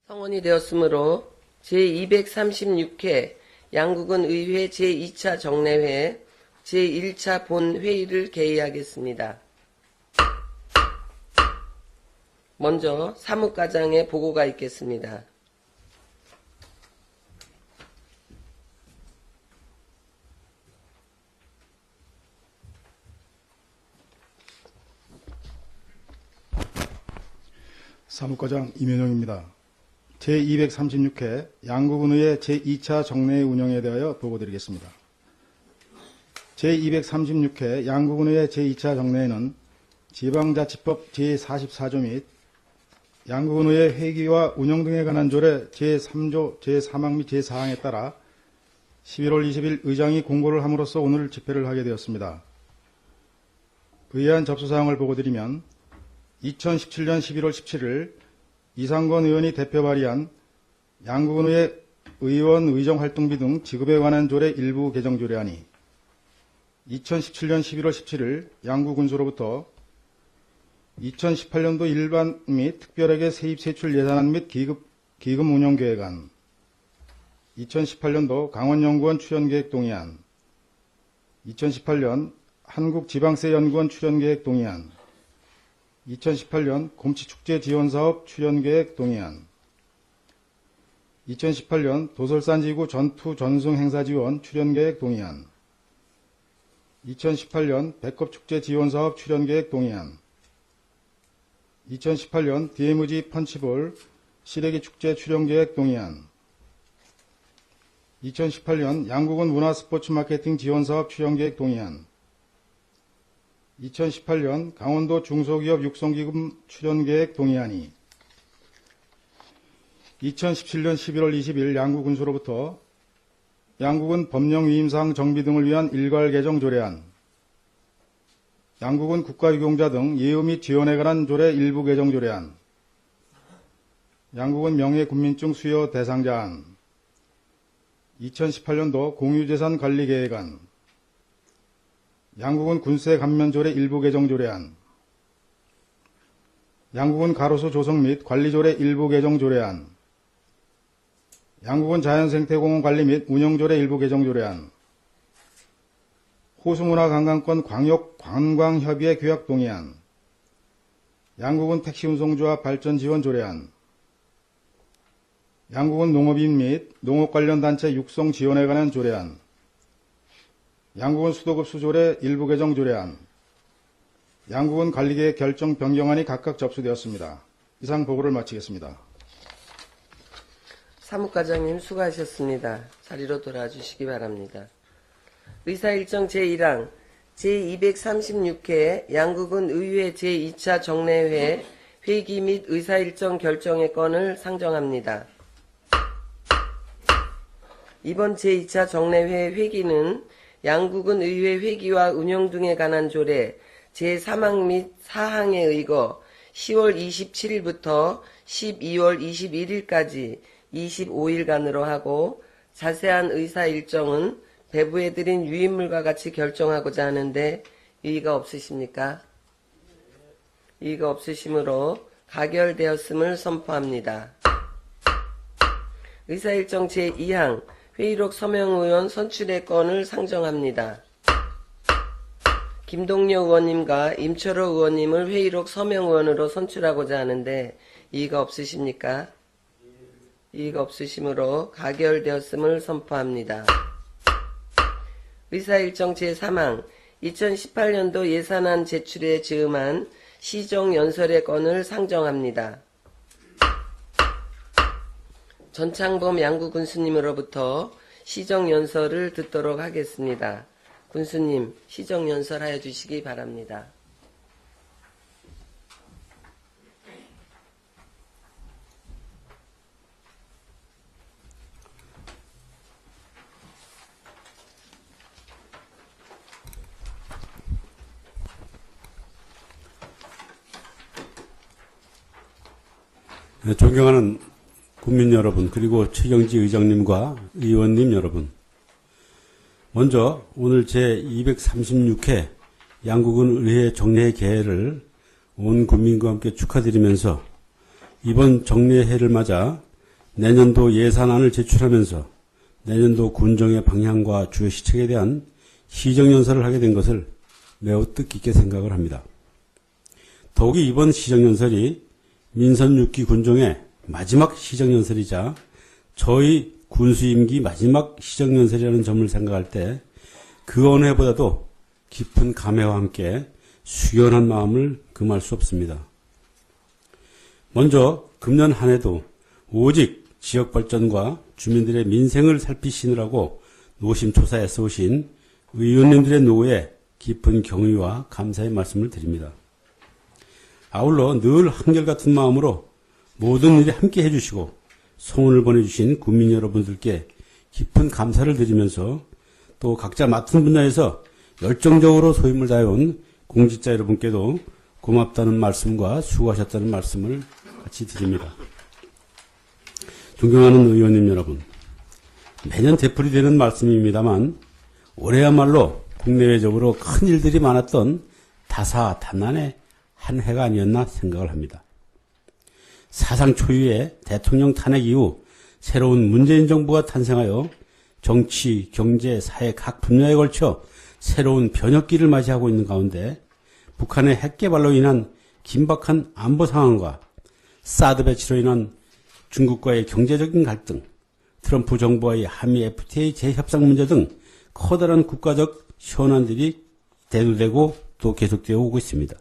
성원이 되었으므로 제236회 양국은 의회 제2차 정례회 제1차 본회의를 개의하겠습니다. 먼저 사무과장의 보고가 있겠습니다. 사무과장 임현용입니다. 제236회 양국은의회 제2차 정례회 운영에 대하여 보고드리겠습니다. 제236회 양국은의회 제2차 정례회는 지방자치법 제44조 및 양국은의회 회기와 운영 등에 관한 조례 제3조 제3항 및 제4항에 따라 11월 20일 의장이 공고를 함으로써 오늘 집회를 하게 되었습니다. 의회안 접수사항을 보고드리면 2017년 11월 17일 이상권 의원이 대표 발의한 양국은의회 의원 의정활동비 등 지급에 관한 조례 일부 개정 조례안이 2017년 11월 17일 양구군수로부터 2018년도 일반 및 특별하게 세입 세출 예산안 및 기금 운영 계획안, 2018년도 강원연구원 출연계획 동의안, 2018년 한국지방세연구원 출연계획 동의안, 2018년 곰치축제 지원사업 출연계획 동의안, 2018년 도솔산지구 전투 전승 행사 지원 출연계획 동의안, 2018년 백업축제 지원사업 출연계획 동의안, 2018년 DMZ 펀치볼 시래기 축제 출연계획 동의안, 2018년 양국은 문화스포츠 마케팅 지원사업 출연계획 동의안, 2018년 강원도 중소기업 육성기금 출연계획 동의안이 2017년 11월 20일 양구군수로부터 양국은 법령위임사항 정비 등을 위한 일괄 개정 조례안, 양국은 국가유공자 등 예우 및 지원에 관한 조례 일부 개정 조례안, 양국은 명예군민증 수여 대상자안, 2018년도 공유재산 관리계획안, 양국은 군세 감면조례 일부 개정 조례안, 양국은 가로수 조성 및 관리조례 일부 개정 조례안, 양국은 자연생태공원 관리 및 운영조례 일부 개정 조례안, 호수문화관광권 광역 관광협의회 규약 동의안, 양국은 택시운송조합 발전 지원 조례안, 양국은 농업인 및 농업 관련 단체 육성 지원에 관한 조례안, 양국은 수도급수 조례 일부 개정 조례안, 양국은 관리계획 결정 변경안이 각각 접수되었습니다. 이상 보고를 마치겠습니다. 사무과장님 수고하셨습니다. 자리로 돌아와 주시기 바랍니다. 의사일정 제1항 제236회 양국은 의회 제2차 정례회 회기 및 의사일정 결정의 건을 상정합니다. 이번 제2차 정례회 회기는 양국은 의회 회기와 운영 등에 관한 조례 제3항 및 4항에 의거 10월 27일부터 12월 21일까지 25일간으로 하고 자세한 의사일정은 배부해드린 유인물과 같이 결정하고자 하는데 이의가 없으십니까? 이의가 없으시므로 가결되었음을 선포합니다. 의사일정 제2항 회의록 서명의원 선출의 건을 상정합니다. 김동료 의원님과 임철호 의원님을 회의록 서명의원으로 선출하고자 하는데 이의가 없으십니까? 이의가 없으시므로 가결되었음을 선포합니다. 의사일정 제3항 2018년도 예산안 제출에 즈음한 시정연설의 건을 상정합니다. 전창범 양구 군수님으로부터 시정연설을 듣도록 하겠습니다. 군수님, 시정연설하여 주시기 바랍니다. 존경하는 국민 여러분, 그리고 최경지 의장님과 의원님 여러분, 먼저 오늘 제236회 양국은 의회 정례회 개회를 온 국민과 함께 축하드리면서 이번 정례회를 맞아 내년도 예산안을 제출하면서 내년도 군정의 방향과 주요 시책에 대한 시정연설을 하게 된 것을 매우 뜻깊게 생각을 합니다. 더욱이 이번 시정연설이 민선 6기 군종의 마지막 시정연설이자 저희 군수임기 마지막 시정연설이라는 점을 생각할 때 그 어느 해보다도 깊은 감회와 함께 숙연한 마음을 금할 수 없습니다. 먼저 금년 한 해도 오직 지역 발전과 주민들의 민생을 살피시느라고 노심초사 애써오신 의원님들의 노고에 깊은 경의와 감사의 말씀을 드립니다. 아울러 늘 한결같은 마음으로 모든 일에 함께 해주시고 소원을 보내주신 국민 여러분들께 깊은 감사를 드리면서 또 각자 맡은 분야에서 열정적으로 소임을 다해온 공직자 여러분께도 고맙다는 말씀과 수고하셨다는 말씀을 같이 드립니다. 존경하는 의원님 여러분, 매년 되풀이되는 말씀입니다만 올해야말로 국내외적으로 큰 일들이 많았던 다사다난의 한 해가 아니었나 생각을 합니다. 사상 초유의 대통령 탄핵 이후 새로운 문재인 정부가 탄생하여 정치, 경제, 사회 각 분야에 걸쳐 새로운 변혁기를 맞이하고 있는 가운데 북한의 핵 개발로 인한 긴박한 안보 상황과 사드 배치로 인한 중국과의 경제적인 갈등, 트럼프 정부와의 한미 FTA 재협상 문제 등 커다란 국가적 현안들이 대두되고 또 계속되어 오고 있습니다.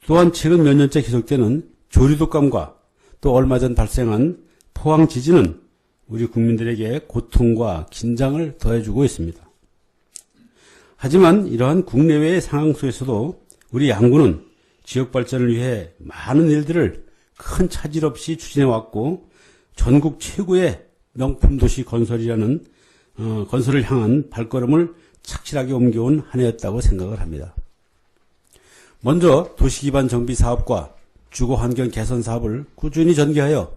또한 최근 몇 년째 계속되는 조류독감과 또 얼마 전 발생한 포항 지진은 우리 국민들에게 고통과 긴장을 더해주고 있습니다. 하지만 이러한 국내외의 상황 속에서도 우리 양구는 지역 발전을 위해 많은 일들을 큰 차질 없이 추진해왔고 전국 최고의 명품 도시 건설을 향한 발걸음을 착실하게 옮겨온 한 해였다고 생각을 합니다. 먼저 도시기반 정비 사업과 주거환경 개선 사업을 꾸준히 전개하여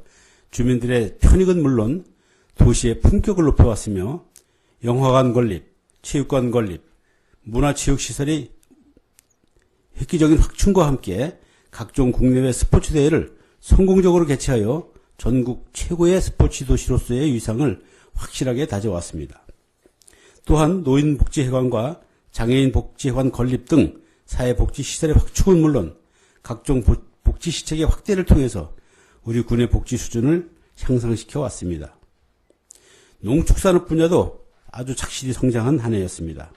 주민들의 편익은 물론 도시의 품격을 높여왔으며 영화관 건립, 체육관 건립, 문화체육시설의 획기적인 확충과 함께 각종 국내외 스포츠 대회를 성공적으로 개최하여 전국 최고의 스포츠 도시로서의 위상을 확실하게 다져왔습니다. 또한 노인복지회관과 장애인복지회관 건립 등 사회복지시설의 확충은 물론 각종 복지시책의 확대를 통해서 우리 군의 복지 수준을 향상시켜 왔습니다. 농축산업 분야도 아주 착실히 성장한 한 해였습니다.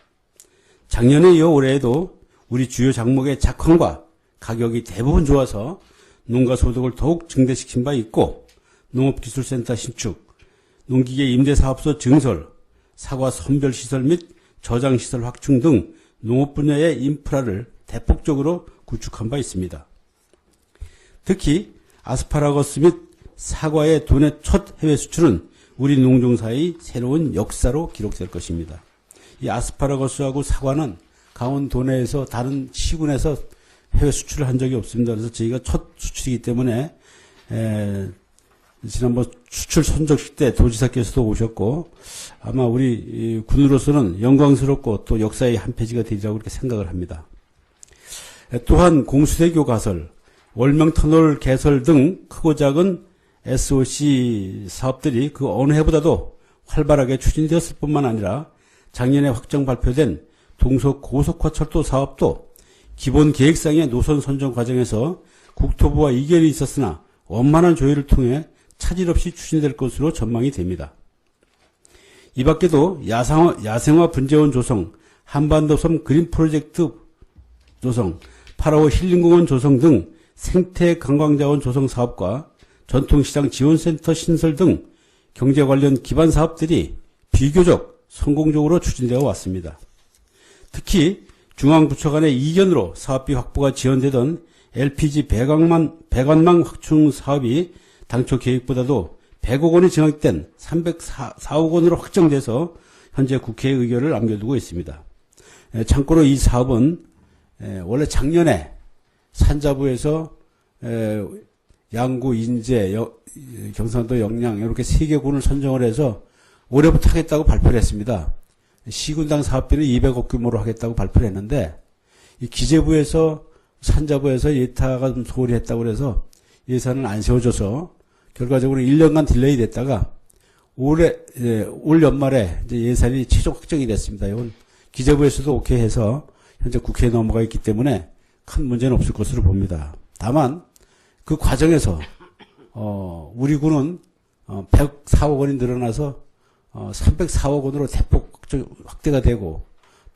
작년에 이어 올해에도 우리 주요 작목의 작황과 가격이 대부분 좋아서 농가 소득을 더욱 증대시킨 바 있고 농업기술센터 신축, 농기계 임대사업소 증설, 사과 선별시설 및 저장시설 확충 등 농업 분야의 인프라를 대폭적으로 구축한 바 있습니다. 특히 아스파라거스 및 사과의 도내 첫 해외 수출은 우리 농종사의 새로운 역사로 기록될 것입니다. 이 아스파라거스하고 사과는 강원도 내에서 다른 시군에서 해외 수출을 한 적이 없습니다. 그래서 저희가 첫 수출이기 때문에 지난번 수출 선적식 때 도지사께서도 오셨고 아마 우리 군으로서는 영광스럽고 또 역사의 한 페이지가 되리라고 그렇게 생각을 합니다. 또한 공수대교 가설, 월명터널 개설 등 크고 작은 SOC 사업들이 그 어느 해보다도 활발하게 추진되었을 뿐만 아니라 작년에 확정 발표된 동서고속화철도 사업도 기본 계획상의 노선 선정 과정에서 국토부와 이견이 있었으나 원만한 조율을 통해 차질 없이 추진될 것으로 전망이 됩니다. 이 밖에도 야생화 분재원 조성, 한반도섬 그린 프로젝트 조성, 파라오 힐링공원 조성 등 생태 관광자원 조성 사업과 전통시장 지원센터 신설 등 경제 관련 기반 사업들이 비교적 성공적으로 추진되어 왔습니다. 특히 중앙부처 간의 이견으로 사업비 확보가 지연되던 LPG 배관망 확충 사업이 당초 계획보다도 100억 원이 증액된 304억 원으로 확정돼서 현재 국회에 의결을 남겨두고 있습니다. 참고로 이 사업은 원래 작년에 산자부에서 양구, 인제, 경상도, 영양 이렇게 3개 군을 선정을 해서 올해부터 하겠다고 발표를 했습니다. 시군당 사업비는 200억 규모로 하겠다고 발표를 했는데 이 기재부에서 산자부에서 예타가 좀 소홀히 했다고 그래서 예산을 안 세워줘서 결과적으로 1년간 딜레이 됐다가 올 연말에 이제 예산이 최종 확정이 됐습니다. 이건 기재부에서도 오케이 해서 현재 국회에 넘어가 있기 때문에 큰 문제는 없을 것으로 봅니다. 다만 그 과정에서 우리 군은 104억 원이 늘어나서 304억 원으로 대폭 확대가 되고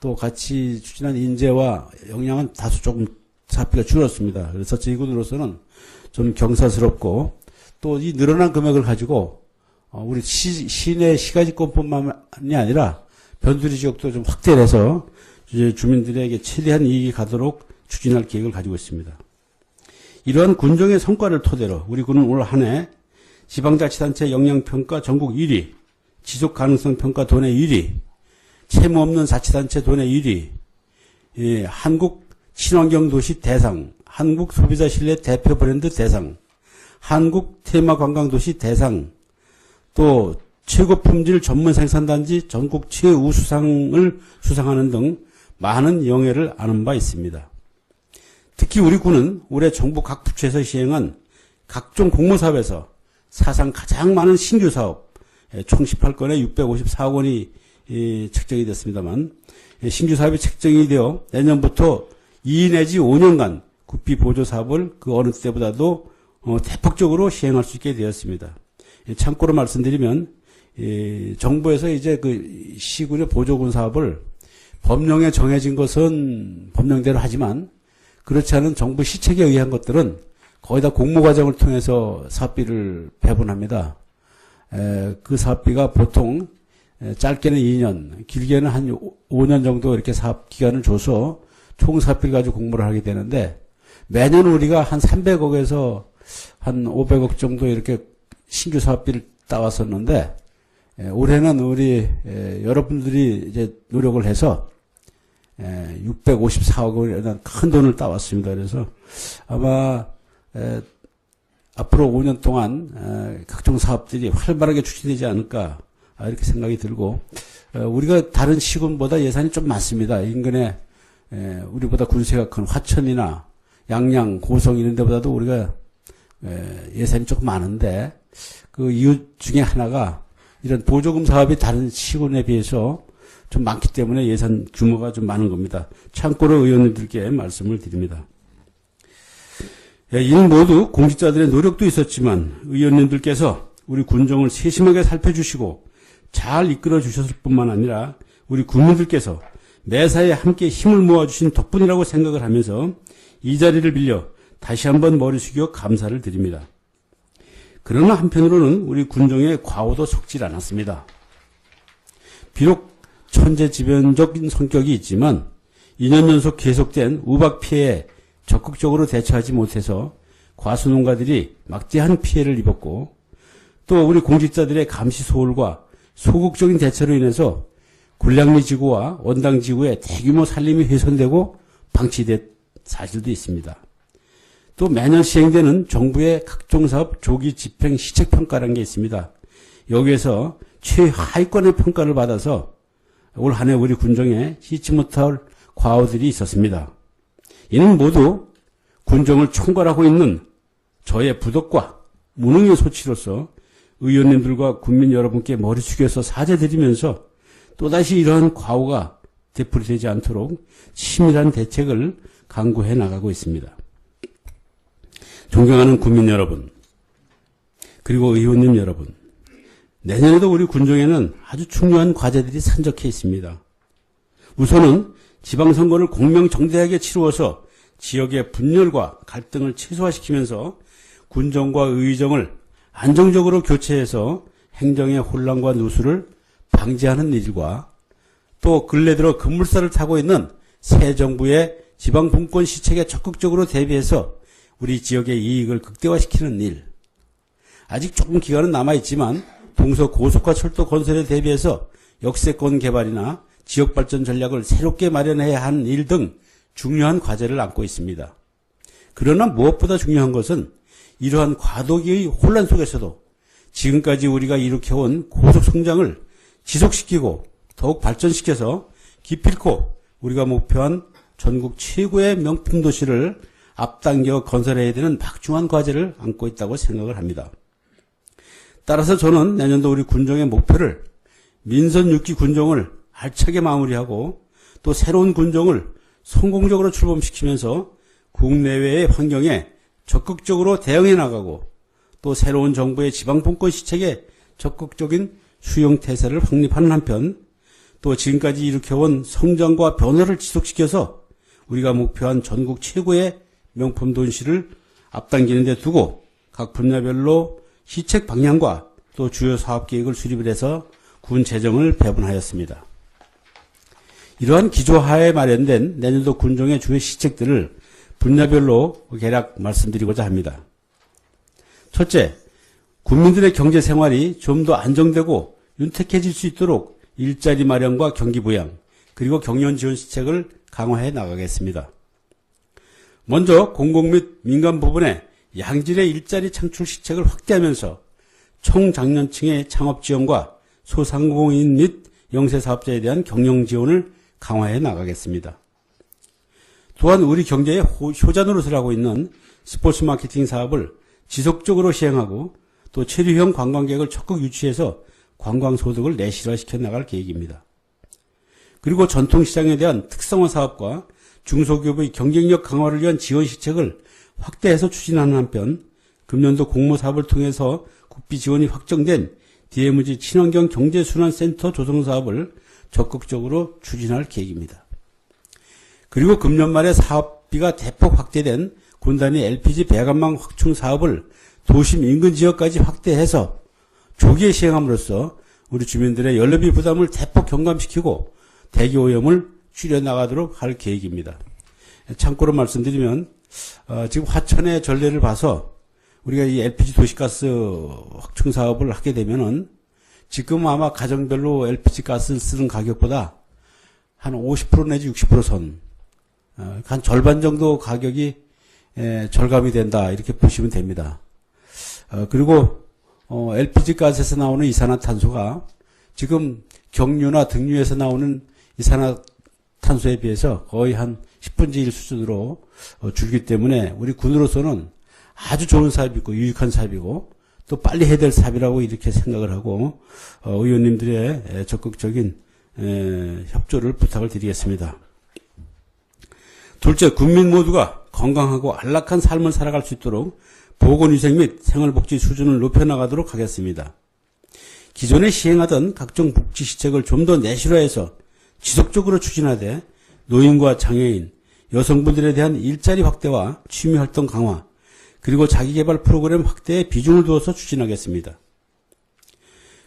또 같이 추진한 인재와 역량은 다소 조금 사업비가 줄었습니다. 그래서 저희 군으로서는 좀 경사스럽고 또 이 늘어난 금액을 가지고 우리 시내 시가지권뿐만이 아니라 변두리 지역도 좀 확대를 해서 이제 주민들에게 최대한 이익이 가도록 추진할 계획을 가지고 있습니다. 이러한 군정의 성과를 토대로 우리 군은 올 한 해 지방자치단체 역량평가 전국 1위, 지속가능성 평가 도내 1위, 채무 없는 자치단체 도내 1위, 한국 친환경도시 대상, 한국 소비자 신뢰 대표 브랜드 대상, 한국 테마관광도시 대상, 또 최고 품질 전문 생산단지 전국 최우수상을 수상하는 등 많은 영예를 아는 바 있습니다. 특히 우리 군은 올해 정부 각 부처에서 시행한 각종 공모사업에서 사상 가장 많은 신규 사업, 총 18건에 654억 원이 책정이 됐습니다만, 신규 사업이 책정이 되어 내년부터 2 내지 5년간 국비 보조 사업을 그 어느 때보다도 대폭적으로 시행할 수 있게 되었습니다. 참고로 말씀드리면, 정부에서 이제 그 시군의 보조군 사업을 법령에 정해진 것은 법령대로 하지만 그렇지 않은 정부 시책에 의한 것들은 거의 다 공모 과정을 통해서 사업비를 배분합니다. 그 사업비가 보통 짧게는 2년, 길게는 한 5년 정도 이렇게 사업 기간을 줘서 총 사업비를 가지고 공모를 하게 되는데 매년 우리가 한 300억에서 한 500억 정도 이렇게 신규 사업비를 따왔었는데 올해는 우리 여러분들이 이제 노력을 해서 654억 원이라는 큰 돈을 따왔습니다. 그래서 아마 앞으로 5년 동안 각종 사업들이 활발하게 추진되지 않을까 이렇게 생각이 들고 우리가 다른 시군보다 예산이 좀 많습니다. 인근에 우리보다 군세가 큰 화천이나 양양, 고성 이런 데보다도 우리가 예산이 조금 많은데 그 이유 중에 하나가 이런 보조금 사업이 다른 시군에 비해서 좀 많기 때문에 예산 규모가 좀 많은 겁니다. 참고로 의원님들께 말씀을 드립니다. 이는 모두 공직자들의 노력도 있었지만 의원님들께서 우리 군정을 세심하게 살펴주시고 잘 이끌어 주셨을 뿐만 아니라 우리 국민들께서 매사에 함께 힘을 모아주신 덕분이라고 생각을 하면서 이 자리를 빌려 다시 한번 머리 숙여 감사를 드립니다. 그러나 한편으로는 우리 군정의 과오도 속질 않았습니다. 비록 천재지변적인 성격이 있지만 2년 연속 계속된 우박 피해에 적극적으로 대처하지 못해서 과수농가들이 막대한 피해를 입었고 또 우리 공직자들의 감시 소홀과 소극적인 대처로 인해서 군량리 지구와 원당 지구의 대규모 산림이 훼손되고 방치된 사실도 있습니다. 또 매년 시행되는 정부의 각종 사업 조기 집행 시책 평가라는 게 있습니다. 여기에서 최하위권의 평가를 받아서 올 한 해 우리 군정에 잊지 못할 과오들이 있었습니다. 이는 모두 군정을 총괄하고 있는 저의 부덕과 무능의 소치로서 의원님들과 국민 여러분께 머리 숙여서 사죄드리면서 또다시 이러한 과오가 되풀이되지 않도록 치밀한 대책을 강구해 나가고 있습니다. 존경하는 국민 여러분, 그리고 의원님 여러분, 내년에도 우리 군정에는 아주 중요한 과제들이 산적해 있습니다. 우선은 지방선거를 공명정대하게 치루어서 지역의 분열과 갈등을 최소화시키면서 군정과 의정을 안정적으로 교체해서 행정의 혼란과 누수를 방지하는 일과 또 근래 들어 급물살을 타고 있는 새 정부의 지방분권 시책에 적극적으로 대비해서 우리 지역의 이익을 극대화시키는 일. 아직 조금 기간은 남아있지만 동서 고속화 철도 건설에 대비해서 역세권 개발이나 지역발전 전략을 새롭게 마련해야 하는 일 등 중요한 과제를 안고 있습니다. 그러나 무엇보다 중요한 것은 이러한 과도기의 혼란 속에서도 지금까지 우리가 일으켜온 고속성장을 지속시키고 더욱 발전시켜서 기필코 우리가 목표한 전국 최고의 명품 도시를 앞당겨 건설해야 되는 막중한 과제를 안고 있다고 생각을 합니다. 따라서 저는 내년도 우리 군종의 목표를 민선 6기 군종을 알차게 마무리하고 또 새로운 군종을 성공적으로 출범시키면서 국내외의 환경에 적극적으로 대응해 나가고 또 새로운 정부의 지방분권 시책에 적극적인 수용 태세를 확립하는 한편 또 지금까지 일으켜온 성장과 변화를 지속시켜서 우리가 목표한 전국 최고의 명품 도시를 앞당기는 데 두고 각 분야별로 시책 방향과 또 주요 사업 계획을 수립을 해서 군 재정을 배분하였습니다. 이러한 기조하에 마련된 내년도 군종의 주요 시책들을 분야별로 대략 말씀드리고자 합니다. 첫째, 국민들의 경제 생활이 좀 더 안정되고 윤택해질 수 있도록 일자리 마련과 경기 부양, 그리고 경연 지원 시책을 강화해 나가겠습니다. 먼저 공공 및 민간 부분의 양질의 일자리 창출 시책을 확대하면서 청장년층의 창업 지원과 소상공인 및 영세사업자에 대한 경영 지원을 강화해 나가겠습니다. 또한 우리 경제의 효자 노릇을 하고 있는 스포츠 마케팅 사업을 지속적으로 시행하고 또 체류형 관광객을 적극 유치해서 관광소득을 내실화시켜 나갈 계획입니다. 그리고 전통시장에 대한 특성화 사업과 중소기업의 경쟁력 강화를 위한 지원 시책을 확대해서 추진하는 한편 금년도 공모사업을 통해서 국비 지원이 확정된 DMZ 친환경 경제순환센터 조성 사업을 적극적으로 추진할 계획입니다. 그리고 금년 말에 사업비가 대폭 확대된 군단위 LPG 배관망 확충 사업을 도심 인근 지역까지 확대해서 조기에 시행함으로써 우리 주민들의 연료비 부담을 대폭 경감시키고 대기 오염을 줄여나가도록 할 계획입니다. 참고로 말씀드리면 지금 화천의 전례를 봐서 우리가 이 LPG 도시가스 확충 사업을 하게 되면은 지금 아마 가정별로 LPG 가스 쓰는 가격보다 한 50% 내지 60% 선, 한 절반 정도 가격이 절감이 된다 이렇게 보시면 됩니다. 그리고 LPG 가스에서 나오는 이산화탄소가 지금 경유나 등유에서 나오는 이산화탄소에 비해서 거의 한 10분의 1 수준으로 줄기 때문에 우리 군으로서는 아주 좋은 사업이고 유익한 사업이고 또 빨리 해야 될 사업이라고 이렇게 생각을 하고 의원님들의 적극적인 협조를 부탁을 드리겠습니다. 둘째, 국민 모두가 건강하고 안락한 삶을 살아갈 수 있도록 보건위생 및 생활복지 수준을 높여나가도록 하겠습니다. 기존에 시행하던 각종 복지 시책을 좀 더 내실화해서 지속적으로 추진하되 노인과 장애인, 여성분들에 대한 일자리 확대와 취미활동 강화, 그리고 자기개발 프로그램 확대에 비중을 두어서 추진하겠습니다.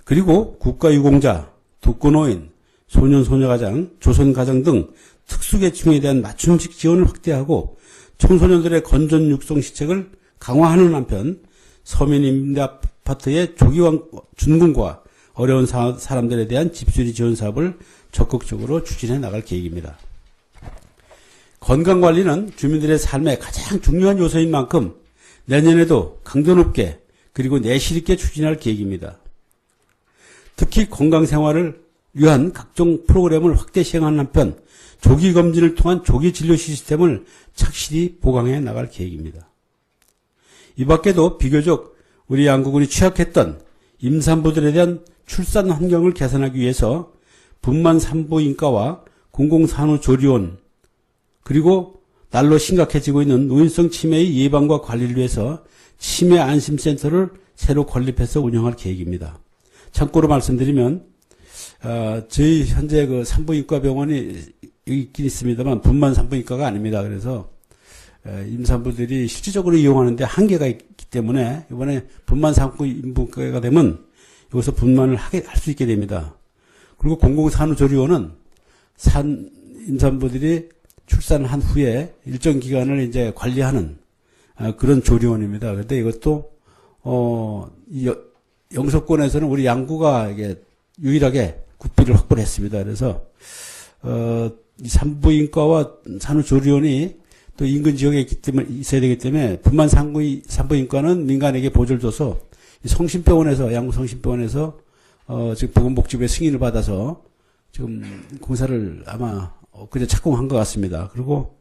그리고 국가유공자, 독거노인, 소년소녀가장, 조선가장 등 특수계층에 대한 맞춤식 지원을 확대하고 청소년들의 건전 육성 시책을 강화하는 한편 서민 임대아파트의 조기 준공과 어려운 사람들에 대한 집수리 지원 사업을 적극적으로 추진해 나갈 계획입니다. 건강관리는 주민들의 삶의 가장 중요한 요소인 만큼 내년에도 강도 높게 그리고 내실 있게 추진할 계획입니다. 특히 건강생활을 위한 각종 프로그램을 확대 시행하는 한편 조기 검진을 통한 조기 진료 시스템을 착실히 보강해 나갈 계획입니다. 이 밖에도 비교적 우리 양구군이 취약했던 임산부들에 대한 출산 환경을 개선하기 위해서 분만 산부인과와 공공산후조리원 그리고 날로 심각해지고 있는 노인성 치매의 예방과 관리를 위해서 치매 안심센터를 새로 건립해서 운영할 계획입니다. 참고로 말씀드리면 저희 현재 그 산부인과 병원이 있긴 있습니다만 분만 산부인과가 아닙니다. 그래서 임산부들이 실질적으로 이용하는데 한계가 있기 때문에 이번에 분만 산부인과가 되면 여기서 분만을 할 수 있게 됩니다. 그리고 공공산후조리원은 임산부들이 출산한 후에 일정 기간을 이제 관리하는 그런 조리원입니다. 그런데 이것도 영서권에서는 우리 양구가 이게 유일하게 국비를 확보를 했습니다. 그래서 이 산부인과와 산후조리원이 또 인근 지역에 있어야 되기 때문에 분만 산부인과는 민간에게 보조를 줘서 성심병원에서 양구 성심병원에서 지금 보건복지부의 승인을 받아서 지금 공사를 아마 그제 착공한 것 같습니다. 그리고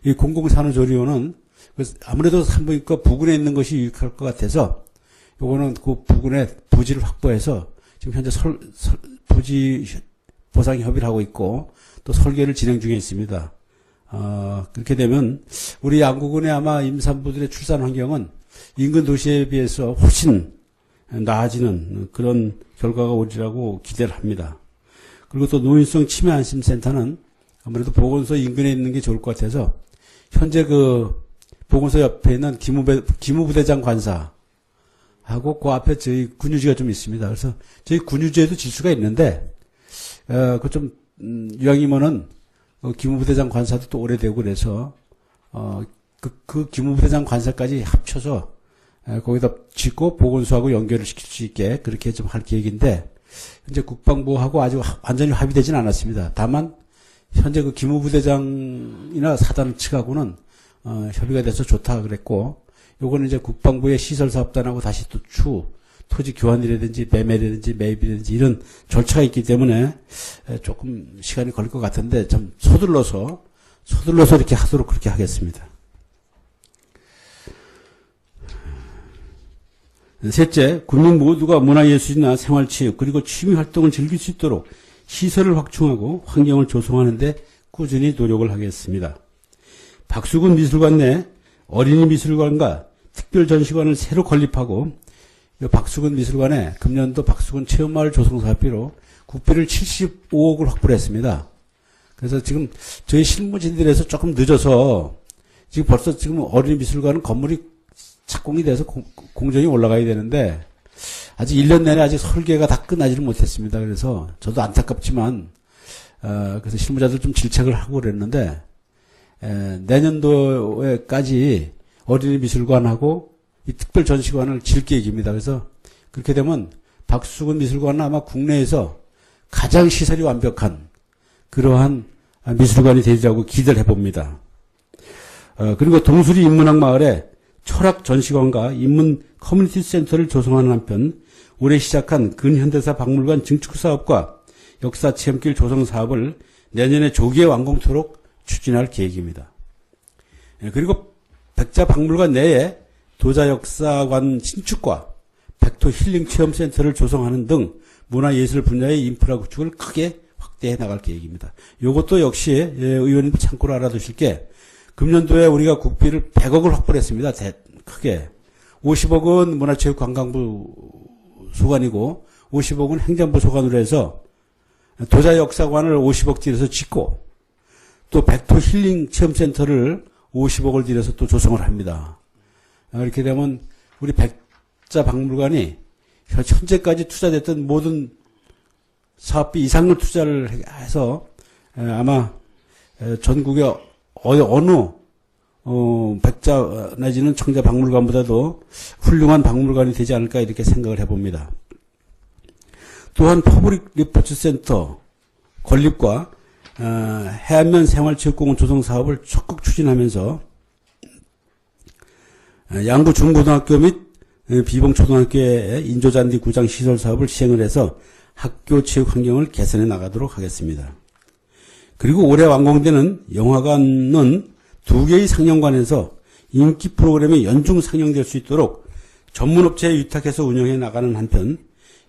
이 공공산후조리원은 아무래도 산부인과 부근에 있는 것이 유익할 것 같아서 요거는 그 부근에 부지를 확보해서 지금 현재 부지 보상 협의를 하고 있고 또 설계를 진행 중에 있습니다. 그렇게 되면 우리 양구군의 아마 임산부들의 출산 환경은 인근 도시에 비해서 훨씬 나아지는 그런 결과가 오리라고 기대를 합니다. 그리고 또 노인성 치매 안심센터는 아무래도 보건소 인근에 있는 게 좋을 것 같아서 현재 그 보건소 옆에 있는 기무부대장 관사하고 그 앞에 저희 군유지가 좀 있습니다. 그래서 저희 군유지에도 질수가 있는데 그 좀 이왕이면은 기무부대장 관사도 또 오래되고 그래서 그 기무부대장 관사까지 합쳐서 거기다 짓고 보건소하고 연결을 시킬 수 있게 그렇게 좀 할 계획인데 현재 국방부하고 아직 완전히 합의되지는 않았습니다. 다만 현재 그 기무부대장이나 사단 측하고는 협의가 돼서 좋다 그랬고 요거는 이제 국방부의 시설사업단하고 다시 또 토지 교환이라든지 매매라든지 매입이라든지 이런 절차가 있기 때문에 조금 시간이 걸릴 것 같은데 좀 서둘러서 이렇게 하도록 그렇게 하겠습니다. 셋째, 국민 모두가 문화예술이나 생활체육 그리고 취미활동을 즐길 수 있도록 시설을 확충하고 환경을 조성하는 데 꾸준히 노력을 하겠습니다. 박수근 미술관 내 어린이 미술관과 특별전시관을 새로 건립하고 박수근 미술관에 금년도 박수근 체험마을 조성사업비로 국비를 75억을 확보를 했습니다. 그래서 지금 저희 실무진들에서 조금 늦어서 지금 벌써 지금 어린이 미술관은 건물이 착공이 돼서 공정이 올라가야 되는데 아직 1년 내내 아직 설계가 다 끝나지를 못했습니다. 그래서 저도 안타깝지만 그래서 실무자들 좀 질책을 하고 그랬는데 내년도에까지 어린이 미술관하고 이 특별 전시관을 질 계획입니다. 그래서 그렇게 되면 박수근 미술관은 아마 국내에서 가장 시설이 완벽한 그러한 미술관이 되리라고 기대를 해봅니다. 그리고 동수리 인문학 마을에 철학 전시관과 인문 커뮤니티 센터를 조성하는 한편 올해 시작한 근현대사 박물관 증축 사업과 역사 체험길 조성 사업을 내년에 조기에 완공토록 추진할 계획입니다. 그리고 백자 박물관 내에 도자역사관 신축과 백토 힐링 체험센터를 조성하는 등 문화예술 분야의 인프라 구축을 크게 확대해 나갈 계획입니다. 이것도 역시 의원님 참고로 알아두실 게 금년도에 우리가 국비를 100억을 확보를 했습니다. 크게. 50억은 문화체육관광부 소관이고 50억은 행정부 소관으로 해서 도자역사관을 50억 들여서 짓고 또 백토 힐링 체험센터를 50억을 들여서 또 조성을 합니다. 이렇게 되면 우리 백자 박물관이 현재까지 투자됐던 모든 사업비 이상을 투자를 해서 아마 전국의 어느 백자 내지는 청자 박물관보다도 훌륭한 박물관이 되지 않을까 이렇게 생각을 해봅니다. 또한 퍼블릭 리포츠 센터 건립과 해안면 생활체육공원 조성 사업을 적극 추진하면서 양구 중고등학교 및 비봉초등학교의 인조잔디 구장 시설 사업을 시행을 해서 학교 체육 환경을 개선해 나가도록 하겠습니다. 그리고 올해 완공되는 영화관은 2개의 상영관에서 인기 프로그램이 연중 상영될 수 있도록 전문업체에 위탁해서 운영해 나가는 한편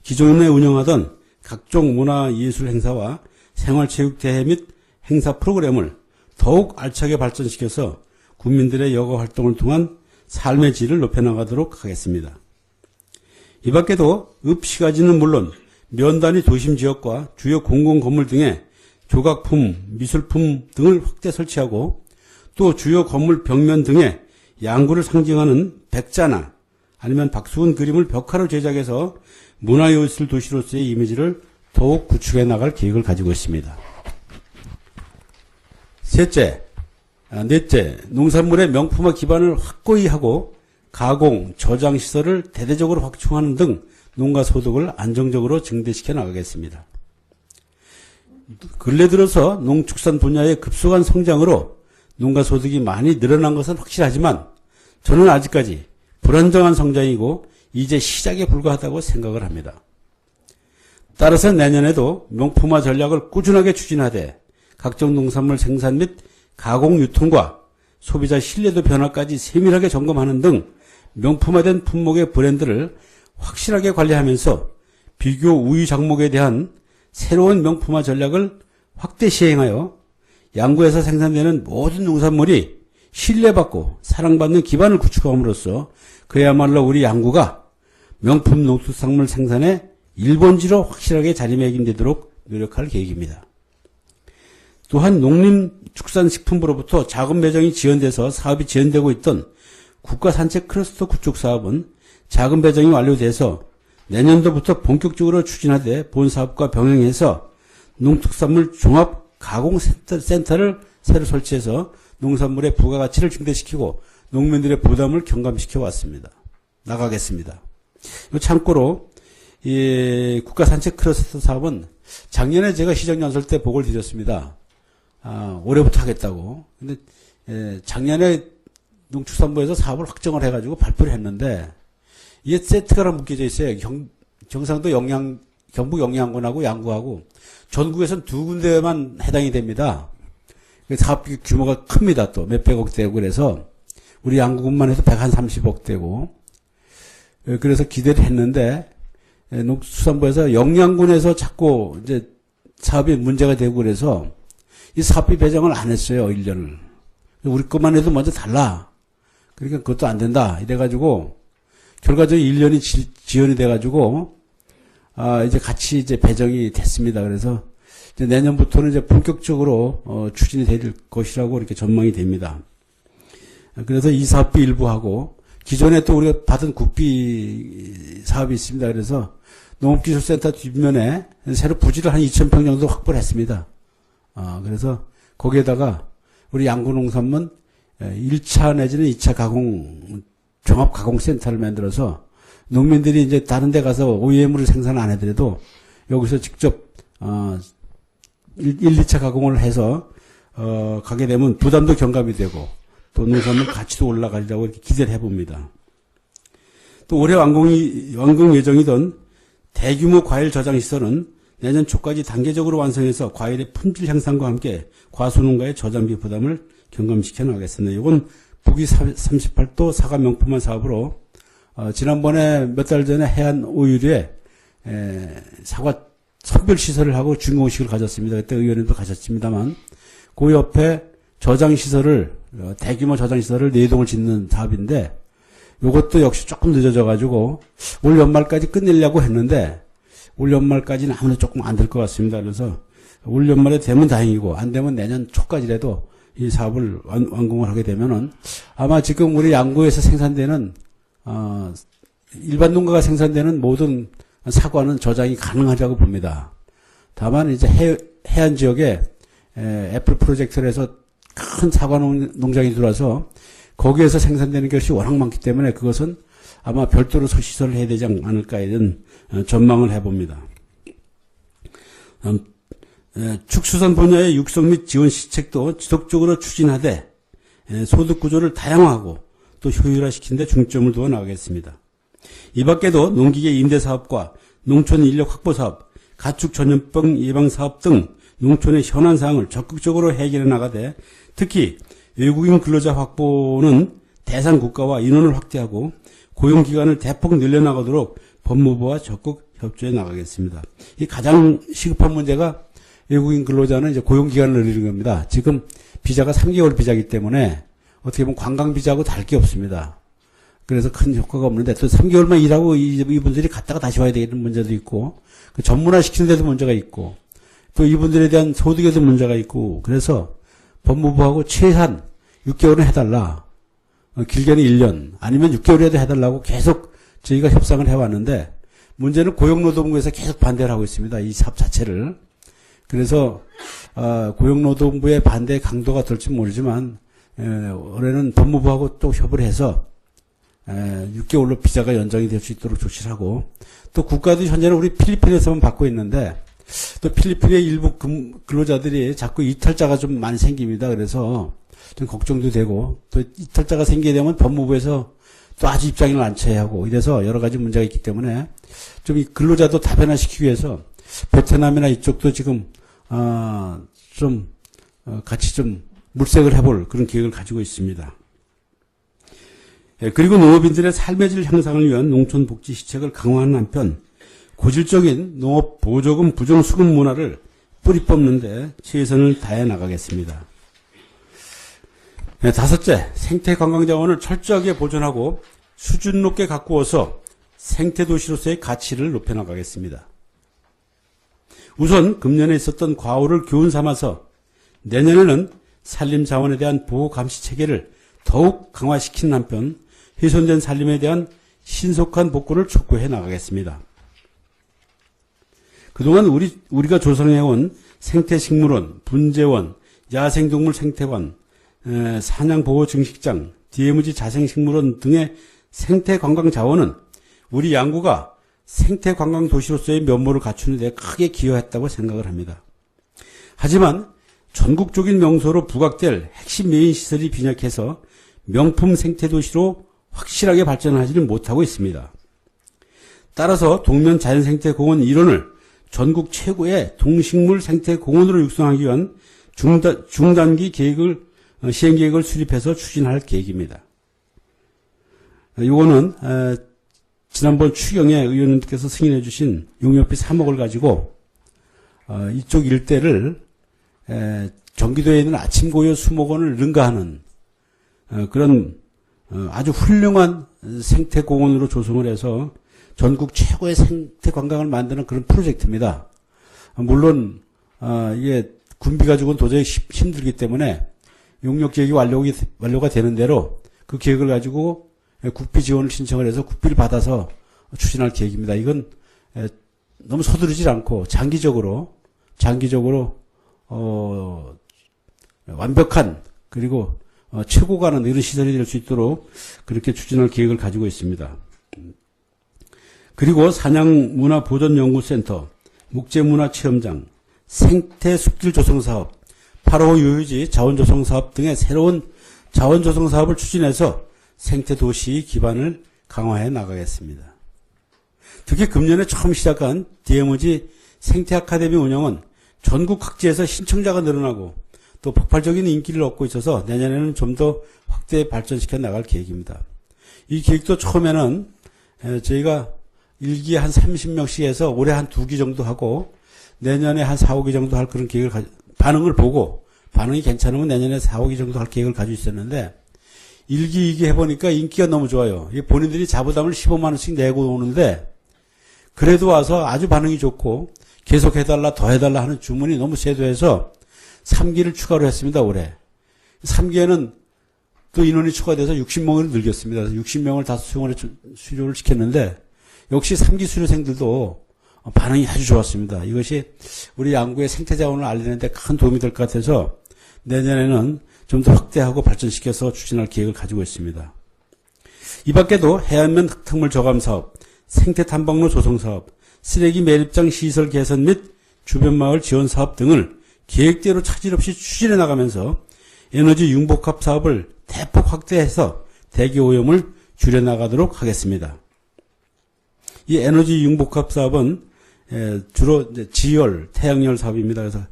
기존에 운영하던 각종 문화예술 행사와 생활체육대회 및 행사 프로그램을 더욱 알차게 발전시켜서 국민들의 여가 활동을 통한 삶의 질을 높여나가도록 하겠습니다. 이 밖에도 읍시가지는 물론 면단위 도심지역과 주요 공공건물 등에 조각품, 미술품 등을 확대 설치하고 또 주요 건물 벽면 등에 양구를 상징하는 백자나 아니면 박수근 그림을 벽화로 제작해서 문화예술 도시로서의 이미지를 더욱 구축해 나갈 계획을 가지고 있습니다. 넷째, 농산물의 명품화 기반을 확고히 하고 가공, 저장 시설을 대대적으로 확충하는 등 농가 소득을 안정적으로 증대시켜 나가겠습니다. 근래 들어서 농축산 분야의 급속한 성장으로 농가 소득이 많이 늘어난 것은 확실하지만 저는 아직까지 불안정한 성장이고 이제 시작에 불과하다고 생각을 합니다. 따라서 내년에도 명품화 전략을 꾸준하게 추진하되 각종 농산물 생산 및 가공 유통과 소비자 신뢰도 변화까지 세밀하게 점검하는 등 명품화된 품목의 브랜드를 확실하게 관리하면서 비교 우위 작목에 대한 새로운 명품화 전략을 확대 시행하여 양구에서 생산되는 모든 농산물이 신뢰받고 사랑받는 기반을 구축함으로써 그야말로 우리 양구가 명품 농수산물 생산의 일본지로 확실하게 자리매김되도록 노력할 계획입니다. 또한 농림축산식품부로부터 자금 배정이 지연돼서 사업이 지연되고 있던 국가산책 클러스터 구축 사업은 자금 배정이 완료돼서 내년도부터 본격적으로 추진하되 본 사업과 병행해서 농특산물 종합가공센터를 새로 설치해서 농산물의 부가가치를 증대시키고 농민들의 부담을 경감시켜 왔습니다. 나가겠습니다. 참고로 이 국가산책 클러스터 사업은 작년에 제가 시정연설 때 보고를 드렸습니다. 올해부터 하겠다고. 근데 작년에 농축산부에서 사업을 확정을 해가지고 발표를 했는데 이게 세트가 묶여져 있어요. 경상도 경북 영양군하고 양구하고 전국에선 두 군데만 해당이 됩니다. 사업 규모가 큽니다. 또 몇백억 대고 그래서 우리 양구군만 해도 130억 대고 그래서 기대를 했는데 농수산부에서 영양군에서 자꾸 이제 사업이 문제가 되고 그래서 이 사업비 배정을 안 했어요. 1년을. 우리 것만 해도 먼저 달라. 그러니까 그것도 안 된다. 이래가지고 결과적으로 1년이 지연이 돼가지고 이제 같이 이제 배정이 됐습니다. 그래서 이제 내년부터는 이제 본격적으로 추진이 될 것이라고 이렇게 전망이 됩니다. 그래서 이 사업비 일부하고 기존에 또 우리가 받은 국비 사업이 있습니다. 그래서 농업기술센터 뒷면에 새로 부지를 한 2,000평 정도 확보를 했습니다. 그래서 거기에다가 우리 양구농산물 1차 내지는 2차 종합가공센터를 만들어서 농민들이 이제 다른 데 가서 OEM으로 생산 안 하더라도 여기서 직접 1, 2차 가공을 해서 가게 되면 부담도 경감이 되고 또 농산물 가치도 올라가리라고 이렇게 기대를 해봅니다. 또 올해 완공 예정이던 대규모 과일 저장 시설은 내년 초까지 단계적으로 완성해서 과일의 품질 향상과 함께 과수농가의 저장비 부담을 경감시켜 나가겠습니다. 이건 북위 38도 사과 명품화 사업으로 지난번에 몇 달 전에 해안 오유리에 사과 선별 시설을 하고 중공식을 가졌습니다. 그때 의원님도 가셨습니다만 그 옆에 저장 시설을 대규모 저장 시설을 4동을 짓는 사업인데 이것도 역시 조금 늦어져 가지고 올 연말까지 끝내려고 했는데 올 연말까지는 아무래도 조금 안 될 것 같습니다. 그래서 올 연말에 되면 다행이고 안 되면 내년 초까지라도 이 사업을 완공을 하게 되면은 아마 지금 우리 양구에서 생산되는 일반 농가가 생산되는 모든 사과는 저장이 가능하다고 봅니다. 다만 이제 해안 지역에 애플 프로젝트를 해서 큰 사과 농장이 들어와서 거기에서 생산되는 것이 워낙 많기 때문에 그것은 아마 별도로 시설을 해야 되지 않을까 이런 전망을 해봅니다. 축수산 분야의 육성 및 지원 시책도 지속적으로 추진하되 소득 구조를 다양화하고 또 효율화시키는 데 중점을 두어 나가겠습니다. 이 밖에도 농기계 임대 사업과 농촌 인력 확보 사업, 가축 전염병 예방 사업 등 농촌의 현안 사항을 적극적으로 해결해 나가되 특히 외국인 근로자 확보는 대상 국가와 인원을 확대하고 고용 기간을 대폭 늘려나가도록 법무부와 적극 협조해 나가겠습니다. 이 가장 시급한 문제가 외국인 근로자는 이제 고용 기간을 늘리는 겁니다. 지금 비자가 3개월 비자이기 때문에 어떻게 보면 관광 비자하고 다를 게 없습니다. 그래서 큰 효과가 없는데 또 3개월만 일하고 이분들이 갔다가 다시 와야 되는 문제도 있고 그 전문화 시키는 데도 문제가 있고 또 이분들에 대한 소득에도 문제가 있고 그래서 법무부하고 최한 6개월은 해달라. 길게는 1년 아니면 6개월이라도 해달라고 계속 저희가 협상을 해왔는데 문제는 고용노동부에서 계속 반대를 하고 있습니다. 이 사업 자체를. 그래서 고용노동부의 반대 강도가 될지 모르지만 올해는 법무부하고 또 협의를 해서 6개월로 비자가 연장이 될 수 있도록 조치를 하고 또 국가도 현재는 우리 필리핀에서만 받고 있는데 또 필리핀의 일부 근로자들이 자꾸 이탈자가 좀 많이 생깁니다. 그래서 좀 걱정도 되고 또 이탈자가 생기게 되면 법무부에서 또 아주 입장을 안 쳐야 하고 이래서 여러 가지 문제가 있기 때문에 좀 이 근로자도 다변화시키기 위해서 베트남이나 이쪽도 지금 같이 좀 물색을 해볼 그런 계획을 가지고 있습니다. 그리고 농업인들의 삶의 질 향상을 위한 농촌 복지 시책을 강화하는 한편 고질적인 농업 보조금 부정 수급 문화를 뿌리 뽑는 데 최선을 다해 나가겠습니다. 다섯째, 생태 관광 자원을 철저하게 보존하고 수준 높게 가꾸어서 생태 도시로서의 가치를 높여 나가겠습니다. 우선 금년에 있었던 과오를 교훈 삼아서 내년에는 산림 자원에 대한 보호 감시 체계를 더욱 강화시키는 한편 훼손된 산림에 대한 신속한 복구를 촉구해 나가겠습니다. 그동안 우리가 조성해온 생태식물원, 분재원, 야생동물 생태관, 사냥보호 증식장, DMZ 자생식물원 등의 생태관광 자원은 우리 양구가 생태관광 도시로서의 면모를 갖추는 데 크게 기여했다고 생각을 합니다. 하지만 전국적인 명소로 부각될 핵심 메인 시설이 빈약해서 명품 생태도시로 확실하게 발전하지는 못하고 있습니다. 따라서 동면 자연생태공원 일원을 전국 최고의 동식물 생태공원으로 육성하기 위한 중단기 시행계획을 수립해서 추진할 계획입니다. 이거는 지난번 추경에 의원님께서 승인해 주신 용역비 3억을 가지고 이쪽 일대를 경기도에 있는 아침고요 수목원을 능가하는 그런 아주 훌륭한 생태공원으로 조성을 해서 전국 최고의 생태관광을 만드는 그런 프로젝트입니다. 물론 이게 군비 가지고는 도저히 힘들기 때문에 용역계획이 완료가 되는 대로 그 계획을 가지고 국비 지원을 신청을 해서 국비를 받아서 추진할 계획입니다. 이건 너무 서두르지 않고 장기적으로 완벽한 그리고 최고 가는 이런 시설이 될 수 있도록 그렇게 추진할 계획을 가지고 있습니다. 그리고 산양문화보존연구센터, 묵재문화체험장, 생태숲길 조성사업, 8호 유유지 자원조성사업 등의 새로운 자원조성사업을 추진해서 생태도시 기반을 강화해 나가겠습니다. 특히 금년에 처음 시작한 DMZ 생태아카데미 운영은 전국 각지에서 신청자가 늘어나고 또 폭발적인 인기를 얻고 있어서 내년에는 좀 더 확대 발전시켜 나갈 계획입니다. 이 계획도 처음에는 저희가 1기에 한 30명씩 해서 올해 한 2기 정도 하고 내년에 한 4, 5기 정도 할 그런 계획을 반응을 보고 반응이 괜찮으면 내년에 4, 5기 정도 할 계획을 가지고 있었는데 1기, 2기 해보니까 인기가 너무 좋아요. 본인들이 자부담을 15만 원씩 내고 오는데 그래도 와서 아주 반응이 좋고 계속 해달라 더 해달라 하는 주문이 너무 세도해서 3기를 추가로 했습니다. 올해. 3기에는 또 인원이 추가돼서 60명을 늘겼습니다. 60명을 다 수료를 시켰는데 역시 3기 수료생들도 반응이 아주 좋았습니다. 이것이 우리 양구의 생태자원을 알리는 데 큰 도움이 될 것 같아서 내년에는 좀 더 확대하고 발전시켜서 추진할 계획을 가지고 있습니다. 이 밖에도 해안면 흙탕물 저감 사업, 생태탐방로 조성 사업, 쓰레기 매립장 시설 개선 및 주변 마을 지원 사업 등을 계획대로 차질 없이 추진해 나가면서 에너지 융복합 사업을 대폭 확대해서 대기 오염을 줄여나가도록 하겠습니다. 이 에너지 융복합 사업은 주로 지열, 태양열 사업입니다. 그래서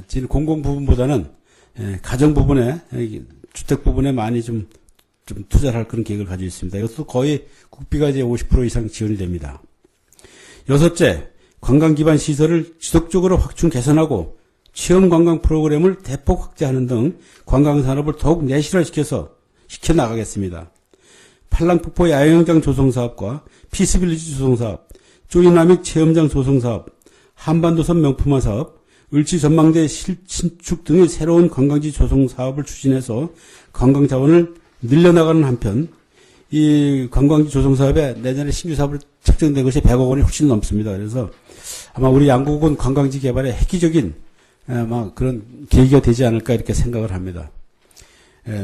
지금 공공 부분보다는 가정 부분에, 주택 부분에 많이 좀 투자를 할 그런 계획을 가지고 있습니다. 이것도 거의 국비가 이제 50% 이상 지원이 됩니다. 여섯째, 관광 기반 시설을 지속적으로 확충 개선하고 체험 관광 프로그램을 대폭 확대하는 등 관광 산업을 더욱 내실화시켜 나가겠습니다. 팔랑폭포 야영장 조성 사업과 피스빌리지 조성 사업, 쪼이나믹 체험장 조성 사업, 한반도선 명품화 사업, 을지 전망대 신축 등의 새로운 관광지 조성 사업을 추진해서 관광 자원을 늘려나가는 한편 이 관광지 조성 사업에 내년에 신규 사업을 책정된 것이 100억 원이 훨씬 넘습니다. 그래서 아마 우리 양구군 관광지 개발에 획기적인 그런 계기가 되지 않을까 이렇게 생각을 합니다.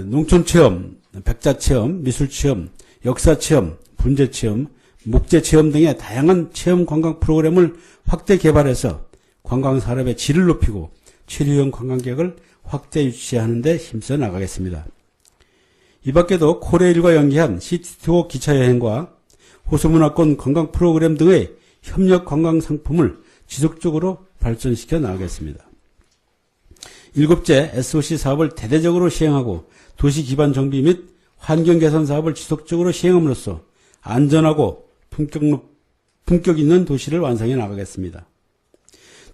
농촌 체험, 백자 체험, 미술 체험, 역사 체험, 분재 체험, 목재 체험 등의 다양한 체험 관광 프로그램을 확대 개발해서 관광 산업의 질을 높이고 체류형 관광객을 확대 유치하는 데 힘써 나가겠습니다. 이 밖에도 코레일과 연계한 시티투어 기차여행과 호수문화권 관광 프로그램 등의 협력 관광 상품을 지속적으로 발전시켜 나가겠습니다. 일곱째, SOC 사업을 대대적으로 시행하고 도시 기반 정비 및 환경 개선 사업을 지속적으로 시행함으로써 안전하고 품격 있는 도시를 완성해 나가겠습니다.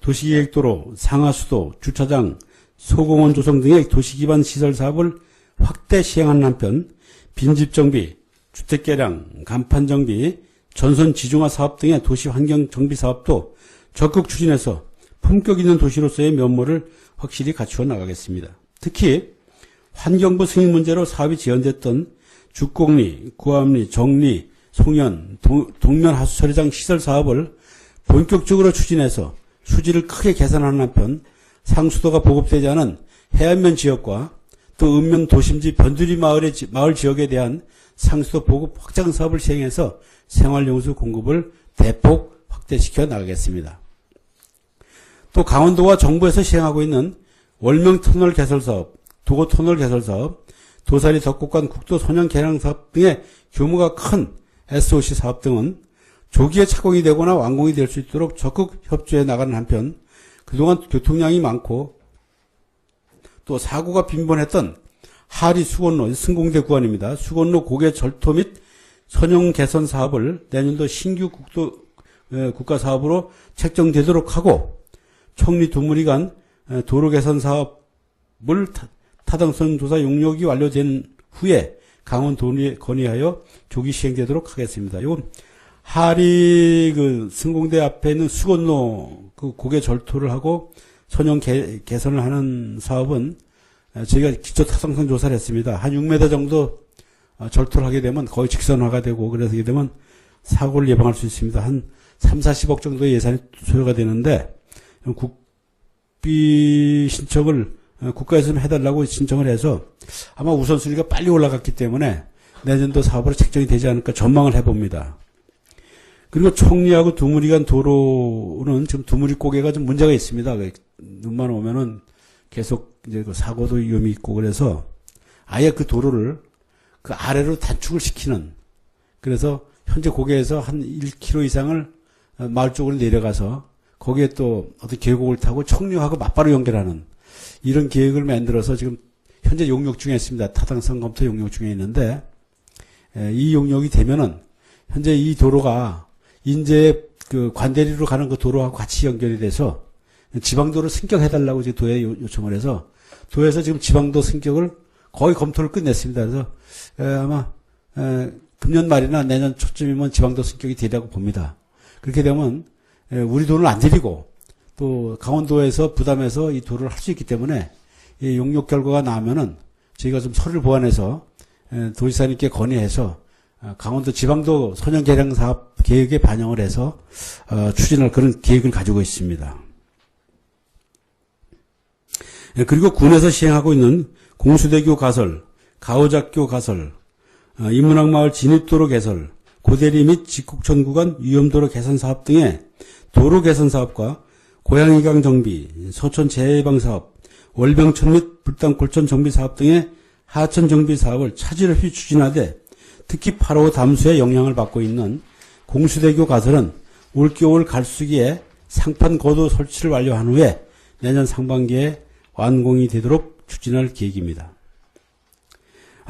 도시계획도로, 상하수도, 주차장, 소공원 조성 등의 도시기반 시설 사업을 확대 시행하는 한편 빈집 정비, 주택 개량, 간판 정비, 전선 지중화 사업 등의 도시 환경 정비 사업도 적극 추진해서 품격 있는 도시로서의 면모를 확실히 갖추어 나가겠습니다. 특히 환경부 승인 문제로 사업이 지연됐던 죽곡리, 구암리, 정리, 송연, 동면 하수 처리장 시설 사업을 본격적으로 추진해서 수지를 크게 개선하는 한편 상수도가 보급되지 않은 해안면 지역과 또 읍면 도심지 변두리 마을 지역에 대한 상수도 보급 확장 사업을 시행해서 생활용수 공급을 대폭 확대시켜 나가겠습니다. 또 강원도와 정부에서 시행하고 있는 월명터널 개설 사업, 도고터널 개설 사업, 도사리 덕곡간 국도 선형 개량 사업 등의 규모가 큰 SOC 사업 등은 조기에 착공이 되거나 완공이 될 수 있도록 적극 협조해 나가는 한편 그동안 교통량이 많고 또 사고가 빈번했던 하리 수건로 승공대 구간입니다. 수건로 고개 절토 및 선형 개선 사업을 내년도 신규 국가 사업으로 책정되도록 하고 청리 두무리 간 도로 개선 사업을 타당성 조사 용역이 완료된 후에 강원도에 건의하여 조기 시행되도록 하겠습니다. 이건 하리 승공대 앞에 있는 수건로 고개 절토를 하고 선형 개선을 하는 사업은 저희가 기초 타당성 조사를 했습니다. 한 6m 정도 절토를 하게 되면 거의 직선화가 되고 그래서 되면 사고를 예방할 수 있습니다. 한 3, 40억 정도의 예산이 소요가 되는데 국비 신청을 국가에서 좀 해달라고 신청을 해서 아마 우선순위가 빨리 올라갔기 때문에 내년도 사업으로 책정이 되지 않을까 전망을 해봅니다. 그리고 청리하고 두무리 간 도로는 지금 두무리 고개가 좀 문제가 있습니다. 눈만 오면은 계속 이제 그 사고도 위험이 있고 그래서 아예 그 도로를 그 아래로 단축을 시키는 그래서 현재 고개에서 한 1km 이상을 마을 쪽으로 내려가서 거기에 또 어떤 계곡을 타고 청류하고 맞바로 연결하는 이런 계획을 만들어서 지금 현재 용역 중에 있습니다. 타당성 검토 용역 중에 있는데 이 용역이 되면은 현재 이 도로가 인제 그 관대리로 가는 그 도로하고 같이 연결이 돼서 지방도로 승격해달라고 이제 도에 요청을 해서 도에서 지금 지방도 승격을 거의 검토를 끝냈습니다. 그래서 아마 금년 말이나 내년 초쯤이면 지방도 승격이 되리라고 봅니다. 그렇게 되면 우리 돈을 안 들이고 또 강원도에서 부담해서 이 도로를 할 수 있기 때문에 이 용역 결과가 나오면은 저희가 좀 서류를 보완해서 도지사님께 건의해서 강원도 지방도 선형 개량 사업 계획에 반영을 해서 추진할 그런 계획을 가지고 있습니다. 그리고 군에서 시행하고 있는 공수대교 가설, 가오작교 가설, 인문학마을 진입도로 개설, 고대리 및 직곡천 구간 위험도로 개선 사업 등의 도로 개선 사업과 고양이강 정비, 서천 재해예방 사업, 월병천 및 불당골천 정비 사업 등의 하천 정비 사업을 차질 없이 추진하되 특히 8호 담수에 영향을 받고 있는 공수대교 가설은 올겨울 갈수기에 상판 고도 설치를 완료한 후에 내년 상반기에 완공이 되도록 추진할 계획입니다.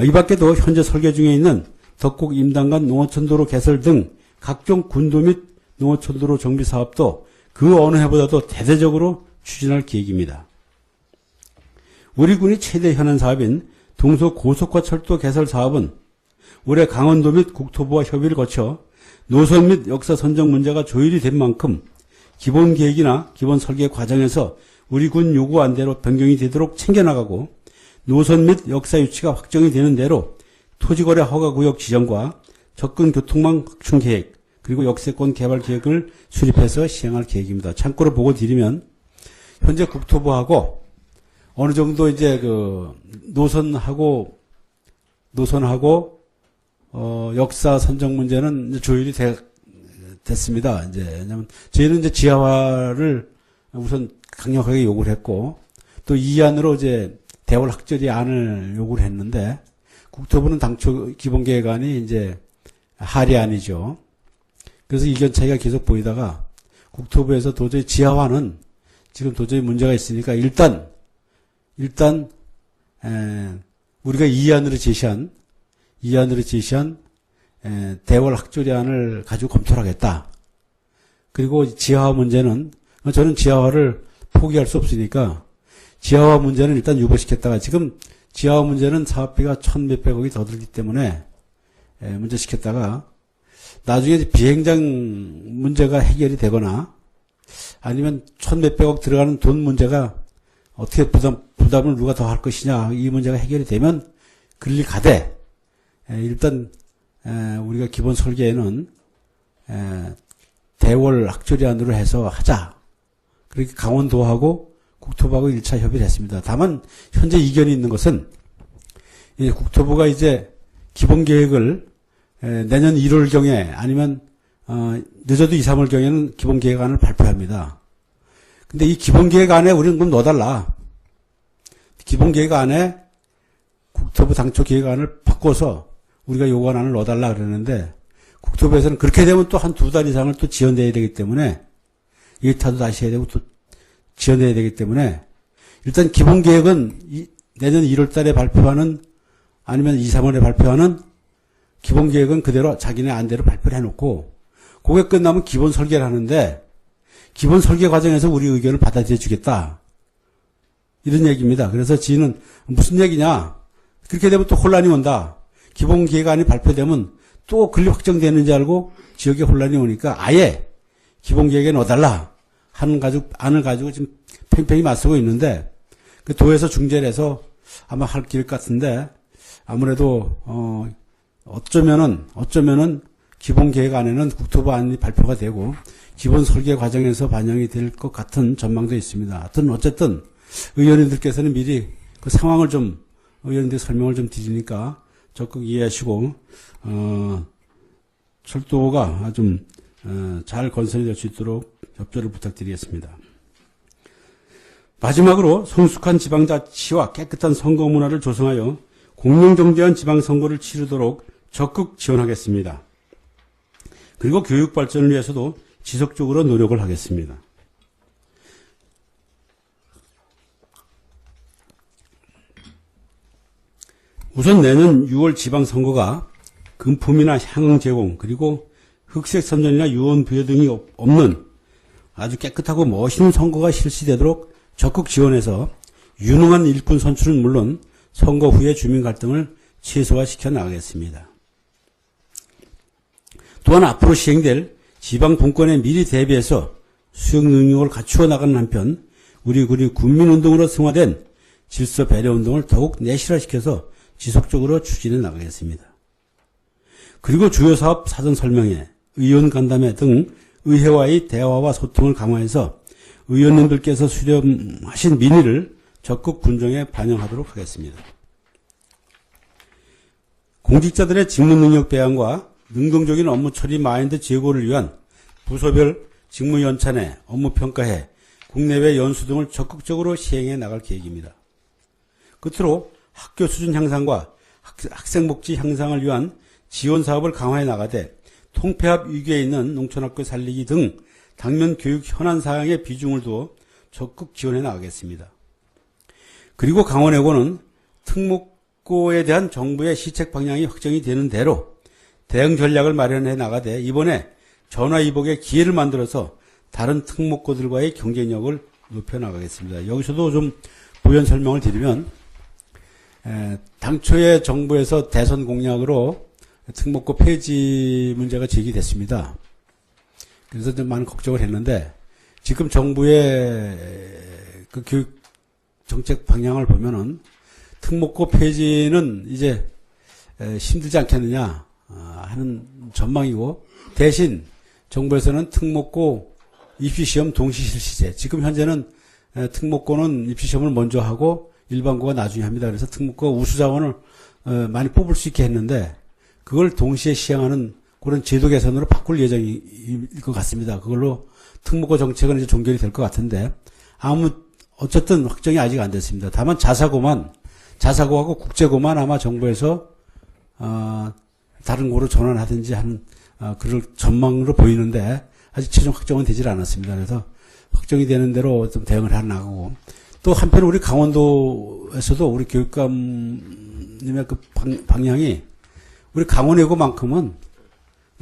이 밖에도 현재 설계 중에 있는 덕곡 임당간 농어촌도로 개설 등 각종 군도 및 농어촌도로 정비 사업도 그 어느 해보다도 대대적으로 추진할 계획입니다. 우리 군이 최대 현안 사업인 동서 고속화철도 개설 사업은 올해 강원도 및 국토부와 협의를 거쳐 노선 및 역사 선정 문제가 조율이 된 만큼 기본 계획이나 기본 설계 과정에서 우리 군 요구안대로 변경이 되도록 챙겨나가고 노선 및 역사 유치가 확정이 되는 대로 토지거래 허가구역 지정과 접근 교통망 확충 계획 그리고 역세권 개발 계획을 수립해서 시행할 계획입니다. 참고로 보고 드리면 현재 국토부하고 어느 정도 이제 그 노선하고 역사 선정 문제는 이제 조율이 됐습니다. 이제 왜냐면 저희는 이제 지하화를 우선 강력하게 요구를 했고 또 이 안으로 이제 대월 학절이 안을 요구를 했는데 국토부는 당초 기본계획안이 이제 하리안이죠. 그래서 이견 차이가 계속 보이다가 국토부에서 도저히 지하화는 지금 도저히 문제가 있으니까 일단 우리가 이 안으로 제시한 이안으로 제시한 대월 학조리안을 가지고 검토를 하겠다. 그리고 지하화 문제는 저는 지하화를 포기할 수 없으니까 지하화 문제는 일단 유보시켰다가 지금 지하화 문제는 사업비가 1,몇백억이 더 들기 때문에 문제시켰다가 나중에 비행장 문제가 해결이 되거나 아니면 1,몇백억 들어가는 돈 문제가 어떻게 부담을 누가 더 할 것이냐 이 문제가 해결이 되면 그릴 가되 일단 우리가 기본 설계에는 대월 학조리안으로 해서 하자. 그렇게 강원도하고 국토부하고 1차 협의를 했습니다. 다만 현재 이견이 있는 것은 국토부가 이제 기본 계획을 내년 1월경에 아니면 늦어도 2, 3월경에는 기본 계획안을 발표합니다. 근데 이 기본 계획안에 우리는 그럼 넣어달라. 기본 계획안에 국토부 당초 계획안을 바꿔서 우리가 요구안을 넣어달라 그러는데 국토부에서는 그렇게 되면 또 한 2달 이상을 또 지연돼야 되기 때문에 1타도 다시 해야 되고 또 지연해야 되기 때문에 일단 기본 계획은 내년 1월 달에 발표하는 아니면 2, 3월에 발표하는 기본 계획은 그대로 자기네 안대로 발표를 해놓고 그게 끝나면 기본 설계를 하는데 기본 설계 과정에서 우리 의견을 받아들여 주겠다. 이런 얘기입니다. 그래서 지는 무슨 얘기냐. 그렇게 되면 또 혼란이 온다. 기본 계획안이 발표되면 또 건립 확정되는지 알고 지역에 혼란이 오니까 아예 기본 계획에 넣어달라 하는 안을 가지고 지금 팽팽히 맞서고 있는데 그 도에서 중재를 해서 아마 할 길 같은데 아무래도 어쩌면은 기본 계획안에는 국토부 안이 발표가 되고 기본 설계 과정에서 반영이 될 것 같은 전망도 있습니다. 하여튼 어쨌든 의원님들께서는 미리 그 상황을 좀 의원님들 설명을 좀 드리니까 적극 이해하시고 철도가 좀 잘 건설이 될 수 있도록 협조를 부탁드리겠습니다. 마지막으로 성숙한 지방자치와 깨끗한 선거 문화를 조성하여 공정정대한 지방선거를 치르도록 적극 지원하겠습니다. 그리고 교육 발전을 위해서도 지속적으로 노력을 하겠습니다. 우선 내년 6월 지방선거가 금품이나 향응 제공 그리고 흑색 선전이나 유언 부여 등이 없는 아주 깨끗하고 멋있는 선거가 실시되도록 적극 지원해서 유능한 일꾼 선출은 물론 선거 후에 주민 갈등을 최소화시켜 나가겠습니다. 또한 앞으로 시행될 지방 분권에 미리 대비해서 수용 능력을 갖추어 나가는 한편 우리 국민운동으로 승화된 질서 배려 운동을 더욱 내실화시켜서 지속적으로 추진해 나가겠습니다. 그리고 주요 사업 사전 설명회, 의원 간담회 등 의회와의 대화와 소통을 강화해서 의원님들께서 수렴하신 민의를 적극 군정에 반영하도록 하겠습니다. 공직자들의 직무 능력 배양과 능동적인 업무 처리 마인드 제고를 위한 부서별 직무 연찬회, 업무 평가회, 국내외 연수 등을 적극적으로 시행해 나갈 계획입니다. 끝으로 학교 수준 향상과 학생 복지 향상을 위한 지원 사업을 강화해 나가되 통폐합 위기에 있는 농촌학교 살리기 등 당면 교육 현안 사항에 비중을 두어 적극 지원해 나가겠습니다. 그리고 강원해고는 특목고에 대한 정부의 시책 방향이 확정이 되는 대로 대응 전략을 마련해 나가되 이번에 전화위복의 기회를 만들어서 다른 특목고들과의 경쟁력을 높여 나가겠습니다. 여기서도 좀 부연 설명을 드리면 당초에 정부에서 대선 공약으로 특목고 폐지 문제가 제기됐습니다. 그래서 좀 많은 걱정을 했는데 지금 정부의 그 교육 정책 방향을 보면은 특목고 폐지는 이제 힘들지 않겠느냐 하는 전망이고 대신 정부에서는 특목고 입시시험 동시 실시제 지금 현재는 특목고는 입시시험을 먼저 하고 일반고가 나중에 합니다. 그래서 특목고 우수 자원을 많이 뽑을 수 있게 했는데 그걸 동시에 시행하는 그런 제도 개선으로 바꿀 예정일 것 같습니다. 그걸로 특목고 정책은 이제 종결이 될 것 같은데 어쨌든 확정이 아직 안 됐습니다. 다만 자사고하고 국제고만 아마 정부에서 다른 고로 전환하든지 하는 그럴 전망으로 보이는데 아직 최종 확정은 되질 않았습니다. 그래서 확정이 되는 대로 좀 대응을 해 나가고 또 한편 우리 강원도에서도 우리 교육감님의 그 방향이 우리 강원해고만큼은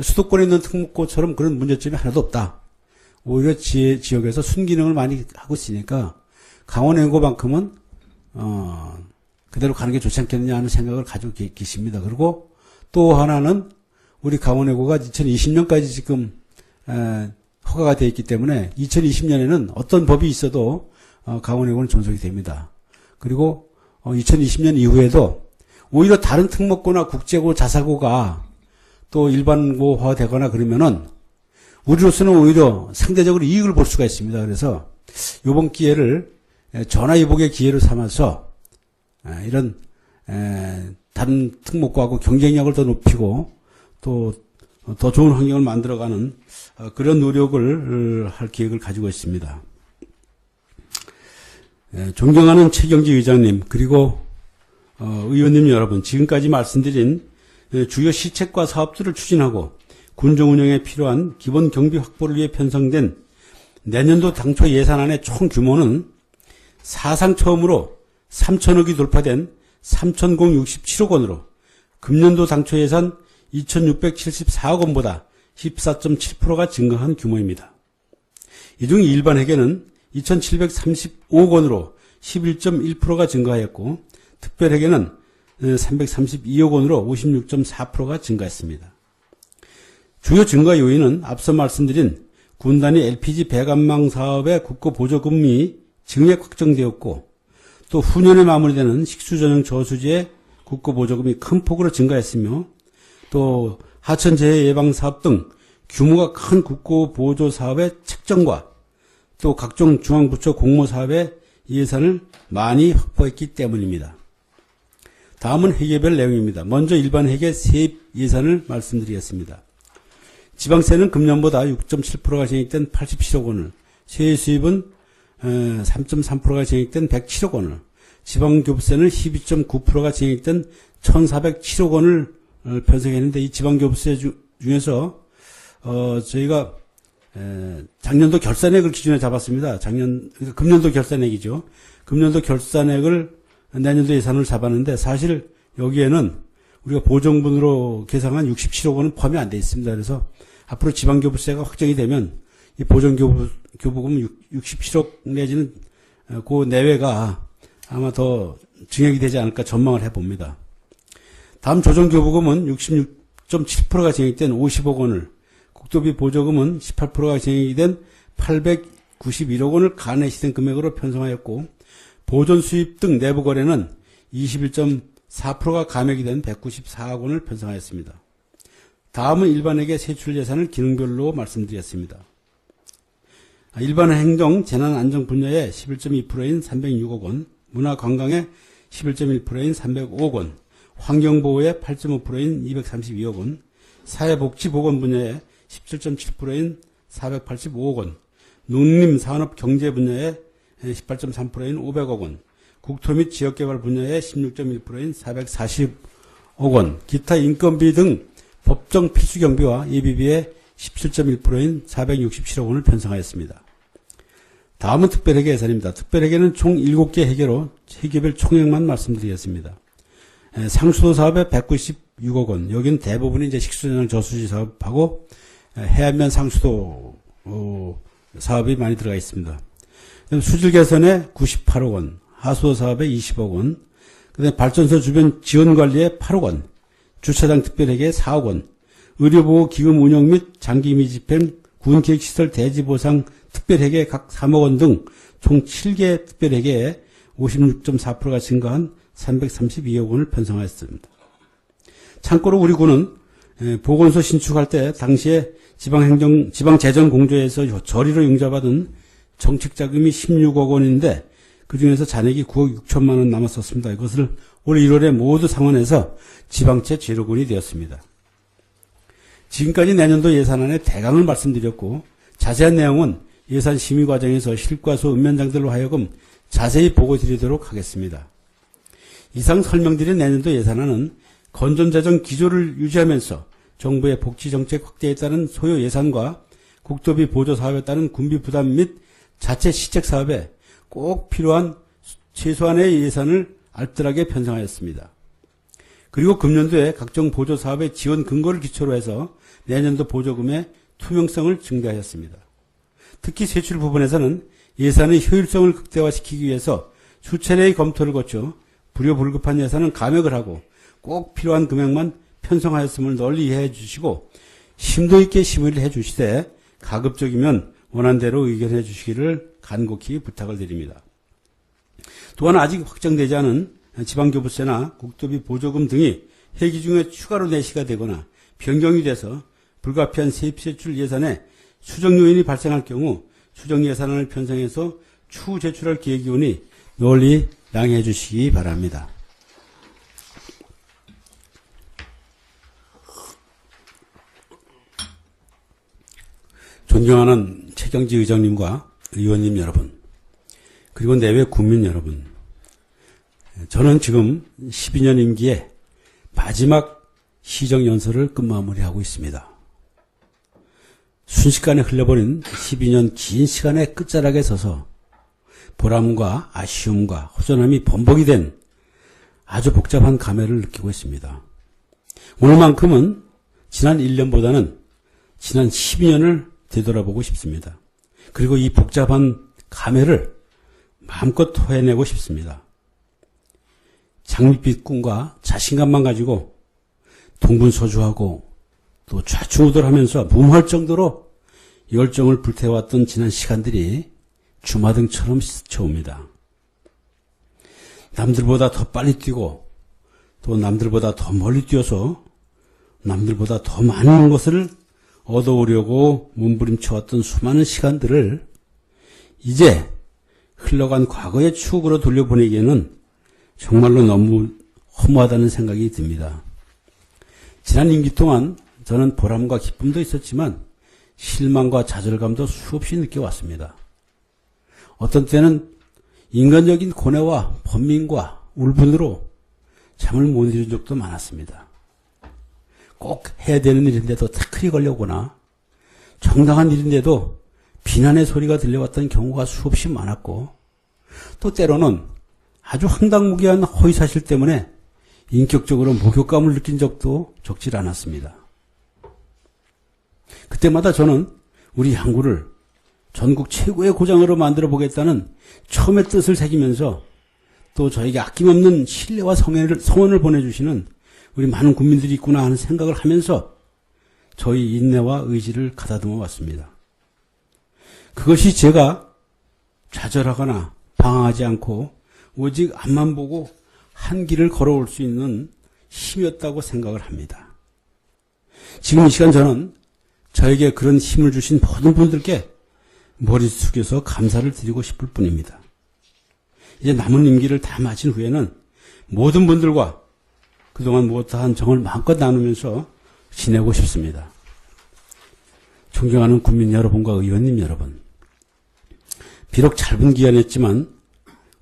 수도권에 있는 특목고처럼 그런 문제점이 하나도 없다. 오히려 지역에서 순기능을 많이 하고 있으니까 강원해고만큼은 그대로 가는 게 좋지 않겠느냐 하는 생각을 가지고 계십니다. 그리고 또 하나는 우리 강원해고가 2020년까지 지금 허가가 되어 있기 때문에 2020년에는 어떤 법이 있어도 강원해고는 존속이 됩니다. 그리고 2020년 이후에도 오히려 다른 특목고나 국제고 자사고가 또 일반고화 되거나 그러면은 우리로서는 오히려 상대적으로 이익을 볼 수가 있습니다. 그래서 이번 기회를 전화위복의 기회로 삼아서 이런 다른 특목고하고 경쟁력을 더 높이고 또 더 좋은 환경을 만들어가는 그런 노력을 할 계획을 가지고 있습니다. 존경하는 최경지 의장님 그리고 의원님 여러분, 지금까지 말씀드린 주요 시책과 사업들을 추진하고 군정 운영에 필요한 기본 경비 확보를 위해 편성된 내년도 당초 예산안의 총 규모는 사상 처음으로 3천억이 돌파된 3,067억 원으로 금년도 당초 예산 2,674억 원보다 14.7%가 증가한 규모입니다. 이 중 일반 회계는 2,735억 원으로 11.1%가 증가하였고 특별 회계는 332억 원으로 56.4%가 증가했습니다. 주요 증가 요인은 앞서 말씀드린 군 단위 LPG 배관망 사업의 국고 보조금이 증액 확정되었고 또 후년에 마무리되는 식수전용 저수지의 국고 보조금이 큰 폭으로 증가했으며 또 하천재해 예방 사업 등 규모가 큰 국고 보조 사업의 책정과 또 각종 중앙부처 공모 사업의 예산을 많이 확보했기 때문입니다. 다음은 회계별 내용입니다. 먼저 일반 회계 세입 예산을 말씀드리겠습니다. 지방세는 금년보다 6.7%가 증액된 87억 원을, 세외 수입은 3.3%가 증액된 107억 원을, 지방교부세는 12.9%가 증액된 1,407억 원을 편성했는데 이 지방교부세 중에서 저희가 작년도 결산액을 기준에 잡았습니다. 금년도 결산액이죠. 금년도 결산액을 내년도 예산을 잡았는데 사실 여기에는 우리가 보정분으로 계산한 67억 원은 포함이 안 돼 있습니다. 그래서 앞으로 지방교부세가 확정이 되면 이 보정교부금 67억 내지는 그 내외가 아마 더 증액이 되지 않을까 전망을 해봅니다. 다음 조정교부금은 66.7%가 증액된 50억 원을, 국도비 보조금은 18%가 증액이 된 891억 원을 가내시된 금액으로 편성하였고 보존 수입 등 내부 거래는 21.4%가 감액이 된 194억 원을 편성하였습니다. 다음은 일반회계 세출 예산을 기능별로 말씀드리겠습니다. 일반 행정 재난안정 분야의 11.2%인 306억 원, 문화관광의 11.1%인 305억 원, 환경보호의 8.5%인 232억 원, 사회복지보건 분야의 17.7%인 485억 원, 농림산업경제 분야의 18.3%인 500억 원, 국토 및 지역개발 분야의 16.1%인 440억 원, 기타 인건비 등 법정 필수경비와 예비비의 17.1%인 467억 원을 편성하였습니다. 다음은 특별회계 예산입니다. 특별회계는 총 7개 회계로 회계별 총액만 말씀드리겠습니다. 상수도 사업에 196억 원, 여기는 대부분이 이제 식수전용 저수지 사업하고 해안면 상수도 사업이 많이 들어가 있습니다. 수질 개선에 98억 원, 하수도 사업에 20억 원, 그다음에 발전소 주변 지원 관리에 8억 원, 주차장 특별회계에 4억 원, 의료보호 기금 운영 및 장기 미집행 군계획시설 대지보상 특별회계 각 3억 원 등 총 7개 특별회계에 56.4%가 증가한 332억 원을 편성하였습니다. 참고로 우리 군은 보건소 신축할 때 당시에 지방재정공조에서 저리로 융자받은 정책자금이 16억 원인데 그중에서 잔액이 9억 6천만 원 남았었습니다. 이것을 올 1월에 모두 상환해서 지방채 제로군이 되었습니다. 지금까지 내년도 예산안의 대강을 말씀드렸고 자세한 내용은 예산 심의 과정에서 실과소 읍면장들로 하여금 자세히 보고드리도록 하겠습니다. 이상 설명드린 내년도 예산안은 건전재정 기조를 유지하면서 정부의 복지정책 확대에 따른 소요 예산과 국토비 보조 사업에 따른 군비 부담 및 자체 시책 사업에 꼭 필요한 최소한의 예산을 알뜰하게 편성하였습니다. 그리고 금년도에 각종 보조사업의 지원 근거를 기초로 해서 내년도 보조금의 투명성을 증대하였습니다. 특히 세출 부분에서는 예산의 효율성을 극대화시키기 위해서 수차례의 검토를 거쳐 불효불급한 예산은 감액을 하고 꼭 필요한 금액만 편성하였음을 널리 이해해 주시고 심도 있게 심의를 해 주시되 가급적이면 원안대로 의견해 주시기를 간곡히 부탁을 드립니다. 또한 아직 확정되지 않은 지방교부세나 국토비 보조금 등이 회기 중에 추가로 내시가 되거나 변경이 돼서 불가피한 세입세출 예산에 수정 요인이 발생할 경우 수정 예산안을 편성해서 추후 제출할 계획이 오니 널리 양해해 주시기 바랍니다. 존경하는 최경지 의장님과 의원님 여러분, 그리고 내외 국민 여러분, 저는 지금 12년 임기의 마지막 시정연설을 끝마무리하고 있습니다. 순식간에 흘려버린 12년 긴 시간의 끝자락에 서서 보람과 아쉬움과 허전함이 번복이 된 아주 복잡한 감회를 느끼고 있습니다. 오늘만큼은 지난 1년보다는 지난 12년을 되돌아보고 싶습니다. 그리고 이 복잡한 감회를 마음껏 토해내고 싶습니다. 장밋빛 꿈과 자신감만 가지고 동분서주하고 또 좌충우돌하면서 무모할 정도로 열정을 불태워왔던 지난 시간들이 주마등처럼 스쳐옵니다. 남들보다 더 빨리 뛰고 또 남들보다 더 멀리 뛰어서 남들보다 더 많은 것을 얻어오려고 몸부림쳐왔던 수많은 시간들을 이제 흘러간 과거의 추억으로 돌려보내기에는 정말로 너무 허무하다는 생각이 듭니다. 지난 임기 동안 저는 보람과 기쁨도 있었지만 실망과 좌절감도 수없이 느껴왔습니다. 어떤 때는 인간적인 고뇌와 번민과 울분으로 잠을 못 이룬 적도 많았습니다. 꼭 해야 되는 일인데도 태클이 걸려오거나 정당한 일인데도 비난의 소리가 들려왔던 경우가 수없이 많았고 또 때로는 아주 황당무계한 허위사실 때문에 인격적으로 모욕감을 느낀 적도 적질 않았습니다. 그때마다 저는 우리 양구를 전국 최고의 고장으로 만들어 보겠다는 처음의 뜻을 새기면서 또 저에게 아낌없는 신뢰와 성원을 보내주시는 우리 많은 국민들이 있구나 하는 생각을 하면서 저희 인내와 의지를 가다듬어 왔습니다. 그것이 제가 좌절하거나 방황하지 않고 오직 앞만 보고 한 길을 걸어올 수 있는 힘이었다고 생각을 합니다. 지금 이 시간 저는 저에게 그런 힘을 주신 모든 분들께 머리 숙여서 감사를 드리고 싶을 뿐입니다. 이제 남은 임기를 다 마친 후에는 모든 분들과 그동안 못한 정을 마음껏 나누면서 지내고 싶습니다. 존경하는 국민 여러분과 의원님 여러분, 비록 짧은 기간이었지만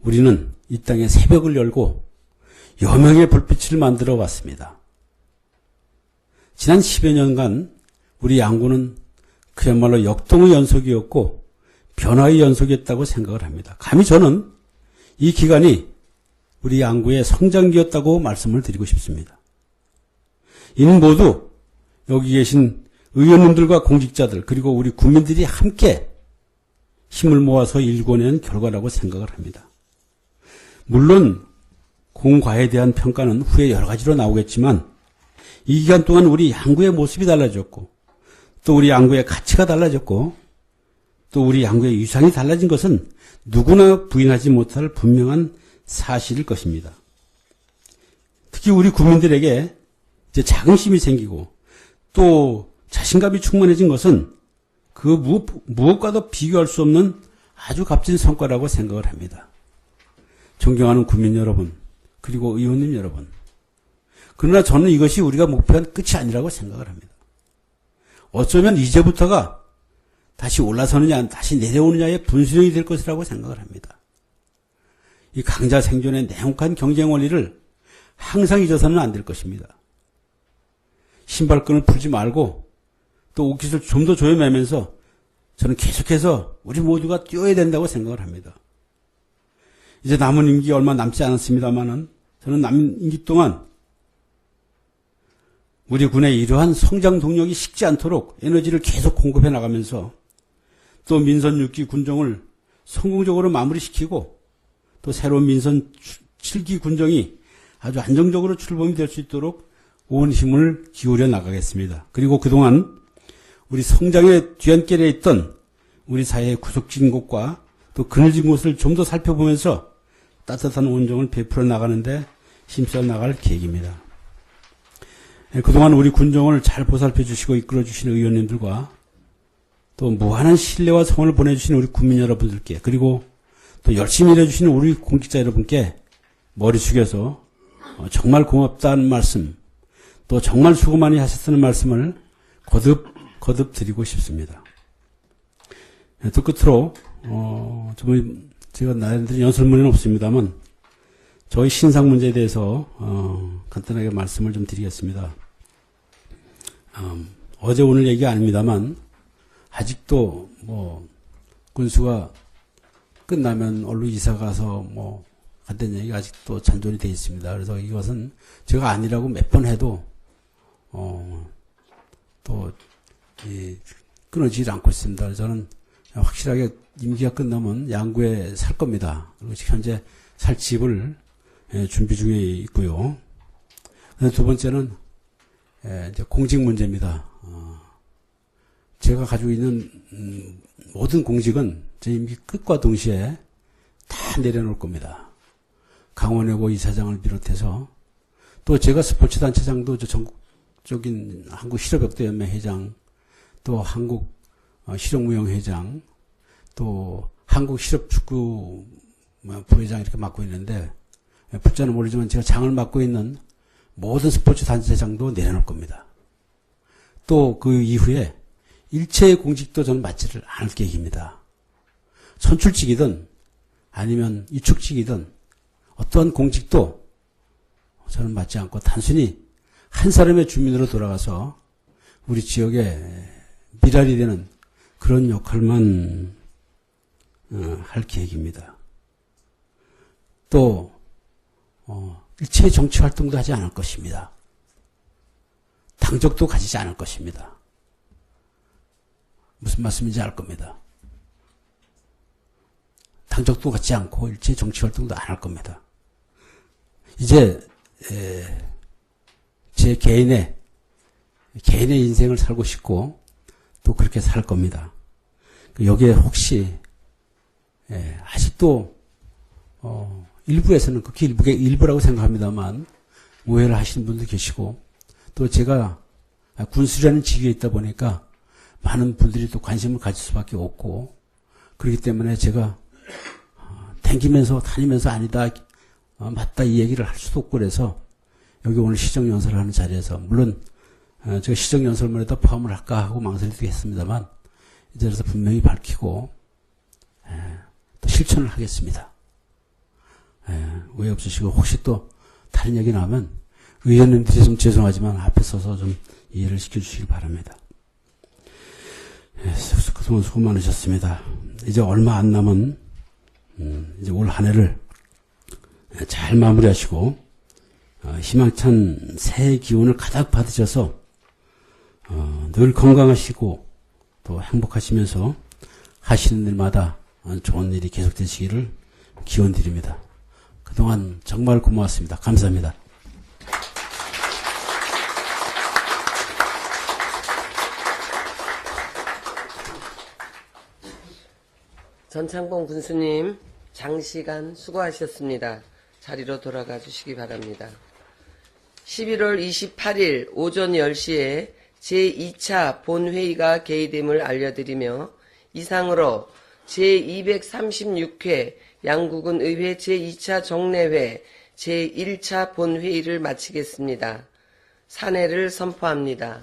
우리는 이 땅에 새벽을 열고 여명의 불빛을 만들어 왔습니다. 지난 10여 년간 우리 양구는 그야말로 역동의 연속이었고 변화의 연속이었다고 생각을 합니다. 감히 저는 이 기간이 우리 양구의 성장기였다고 말씀을 드리고 싶습니다. 이는 모두 여기 계신 의원님들과 공직자들 그리고 우리 국민들이 함께 힘을 모아서 일궈낸 결과라고 생각을 합니다. 물론 공과에 대한 평가는 후에 여러 가지로 나오겠지만 이 기간 동안 우리 양구의 모습이 달라졌고 또 우리 양구의 가치가 달라졌고 또 우리 양구의 위상이 달라진 것은 누구나 부인하지 못할 분명한 사실일 것입니다. 특히 우리 국민들에게 이제 자긍심이 생기고 또 자신감이 충만해진 것은 그 무엇과도 비교할 수 없는 아주 값진 성과라고 생각을 합니다. 존경하는 국민 여러분, 그리고 의원님 여러분. 그러나 저는 이것이 우리가 목표한 끝이 아니라고 생각을 합니다. 어쩌면 이제부터가 다시 올라서느냐, 다시 내려오느냐의 분수령이 될 것이라고 생각을 합니다. 이 강자 생존의 냉혹한 경쟁 원리를 항상 잊어서는 안 될 것입니다. 신발끈을 풀지 말고 또 옷깃을 좀 더 조여매면서 저는 계속해서 우리 모두가 뛰어야 된다고 생각을 합니다. 이제 남은 임기 얼마 남지 않았습니다만은 저는 남은 임기 동안 우리 군의 이러한 성장 동력이 식지 않도록 에너지를 계속 공급해 나가면서 또 민선 6기 군정을 성공적으로 마무리시키고 또 새로운 민선 7기 군정이 아주 안정적으로 출범이 될 수 있도록 온 힘을 기울여 나가겠습니다. 그리고 그동안 우리 성장의 뒤안길에 있던 우리 사회의 구석진 곳과 또 그늘진 곳을 좀 더 살펴보면서 따뜻한 온정을 베풀어 나가는데 힘써 나갈 계획입니다. 그동안 우리 군정을 잘 보살펴 주시고 이끌어 주신 의원님들과 또 무한한 신뢰와 성원을 보내주시는 우리 국민 여러분들께 그리고 또 열심히 일해주시는 우리 공직자 여러분께 머리 숙여서 정말 고맙다는 말씀 또 정말 수고 많이 하셨다는 말씀을 거듭 드리고 싶습니다. 또 끝으로 좀 제가 나름대로 연설문은 없습니다만 저희 신상 문제에 대해서 간단하게 말씀을 좀 드리겠습니다. 어제 오늘 얘기 아닙니다만 아직도 군수가 끝나면 얼른 이사 가서 간다는 얘기가 아직도 잔존이 되어 있습니다. 그래서 이것은 제가 아니라고 몇 번 해도 끊어지지 않고 있습니다. 그래서 저는 확실하게 임기가 끝나면 양구에 살 겁니다. 그리고 현재 살 집을 준비 중에 있고요. 두 번째는 이제 공직 문제입니다. 제가 가지고 있는 모든 공직은 제 임기 끝과 동시에 다 내려놓을 겁니다. 강원외고 이사장을 비롯해서 또 제가 스포츠단체장도 전국적인 한국실업역도연맹 회장 또 한국 실용무용회장 또 한국실업축구 부회장 이렇게 맡고 있는데 붙자는 모르지만 제가 장을 맡고 있는 모든 스포츠단체장도 내려놓을 겁니다. 또 그 이후에 일체의 공직도 저는 맡지를 않을 계획입니다. 선출직이든 아니면 위촉직이든 어떠한 공직도 저는 맡지 않고 단순히 한 사람의 주민으로 돌아가서 우리 지역의 미랄이 되는 그런 역할만 할 계획입니다. 또 일체의 정치 활동도 하지 않을 것입니다. 당적도 가지지 않을 것입니다. 무슨 말씀인지 알 겁니다. 당적도 갖지 않고 일체의 정치 활동도 안 할 겁니다. 이제 제 개인의 인생을 살고 싶고 또 그렇게 살 겁니다. 여기에 혹시 아직도 일부에서는 극히 일부라고 생각합니다만 오해를 하시는 분도 계시고 또 제가 군수라는 직위에 있다 보니까 많은 분들이 또 관심을 가질 수밖에 없고 그렇기 때문에 제가 다니면서 아니다 맞다 이 얘기를 할 수도 없고 그래서 여기 오늘 시정연설을 하는 자리에서 물론 제가 시정연설문에다 포함을 할까 하고 망설이기도 했습니다만 이 자리에서 분명히 밝히고 또 실천을 하겠습니다. 오해 없으시고 혹시 또 다른 얘기 나오면 의원님들이 좀 죄송하지만 앞에 서서 좀 이해를 시켜주시기 바랍니다. 그동안 수고 많으셨습니다. 이제 얼마 안 남은 이제 올 한 해를 잘 마무리하시고 희망찬 새해 기운을 가득 받으셔서 늘 건강하시고 또 행복하시면서 하시는 일마다 좋은 일이 계속되시기를 기원드립니다. 그동안 정말 고마웠습니다. 감사합니다. 전창봉 군수님 장시간 수고하셨습니다. 자리로 돌아가 주시기 바랍니다. 11월 28일 오전 10시에 제2차 본회의가 개의됨을 알려드리며 이상으로 제236회 양구군 의회 제2차 정례회 제1차 본회의를 마치겠습니다. 산회를 선포합니다.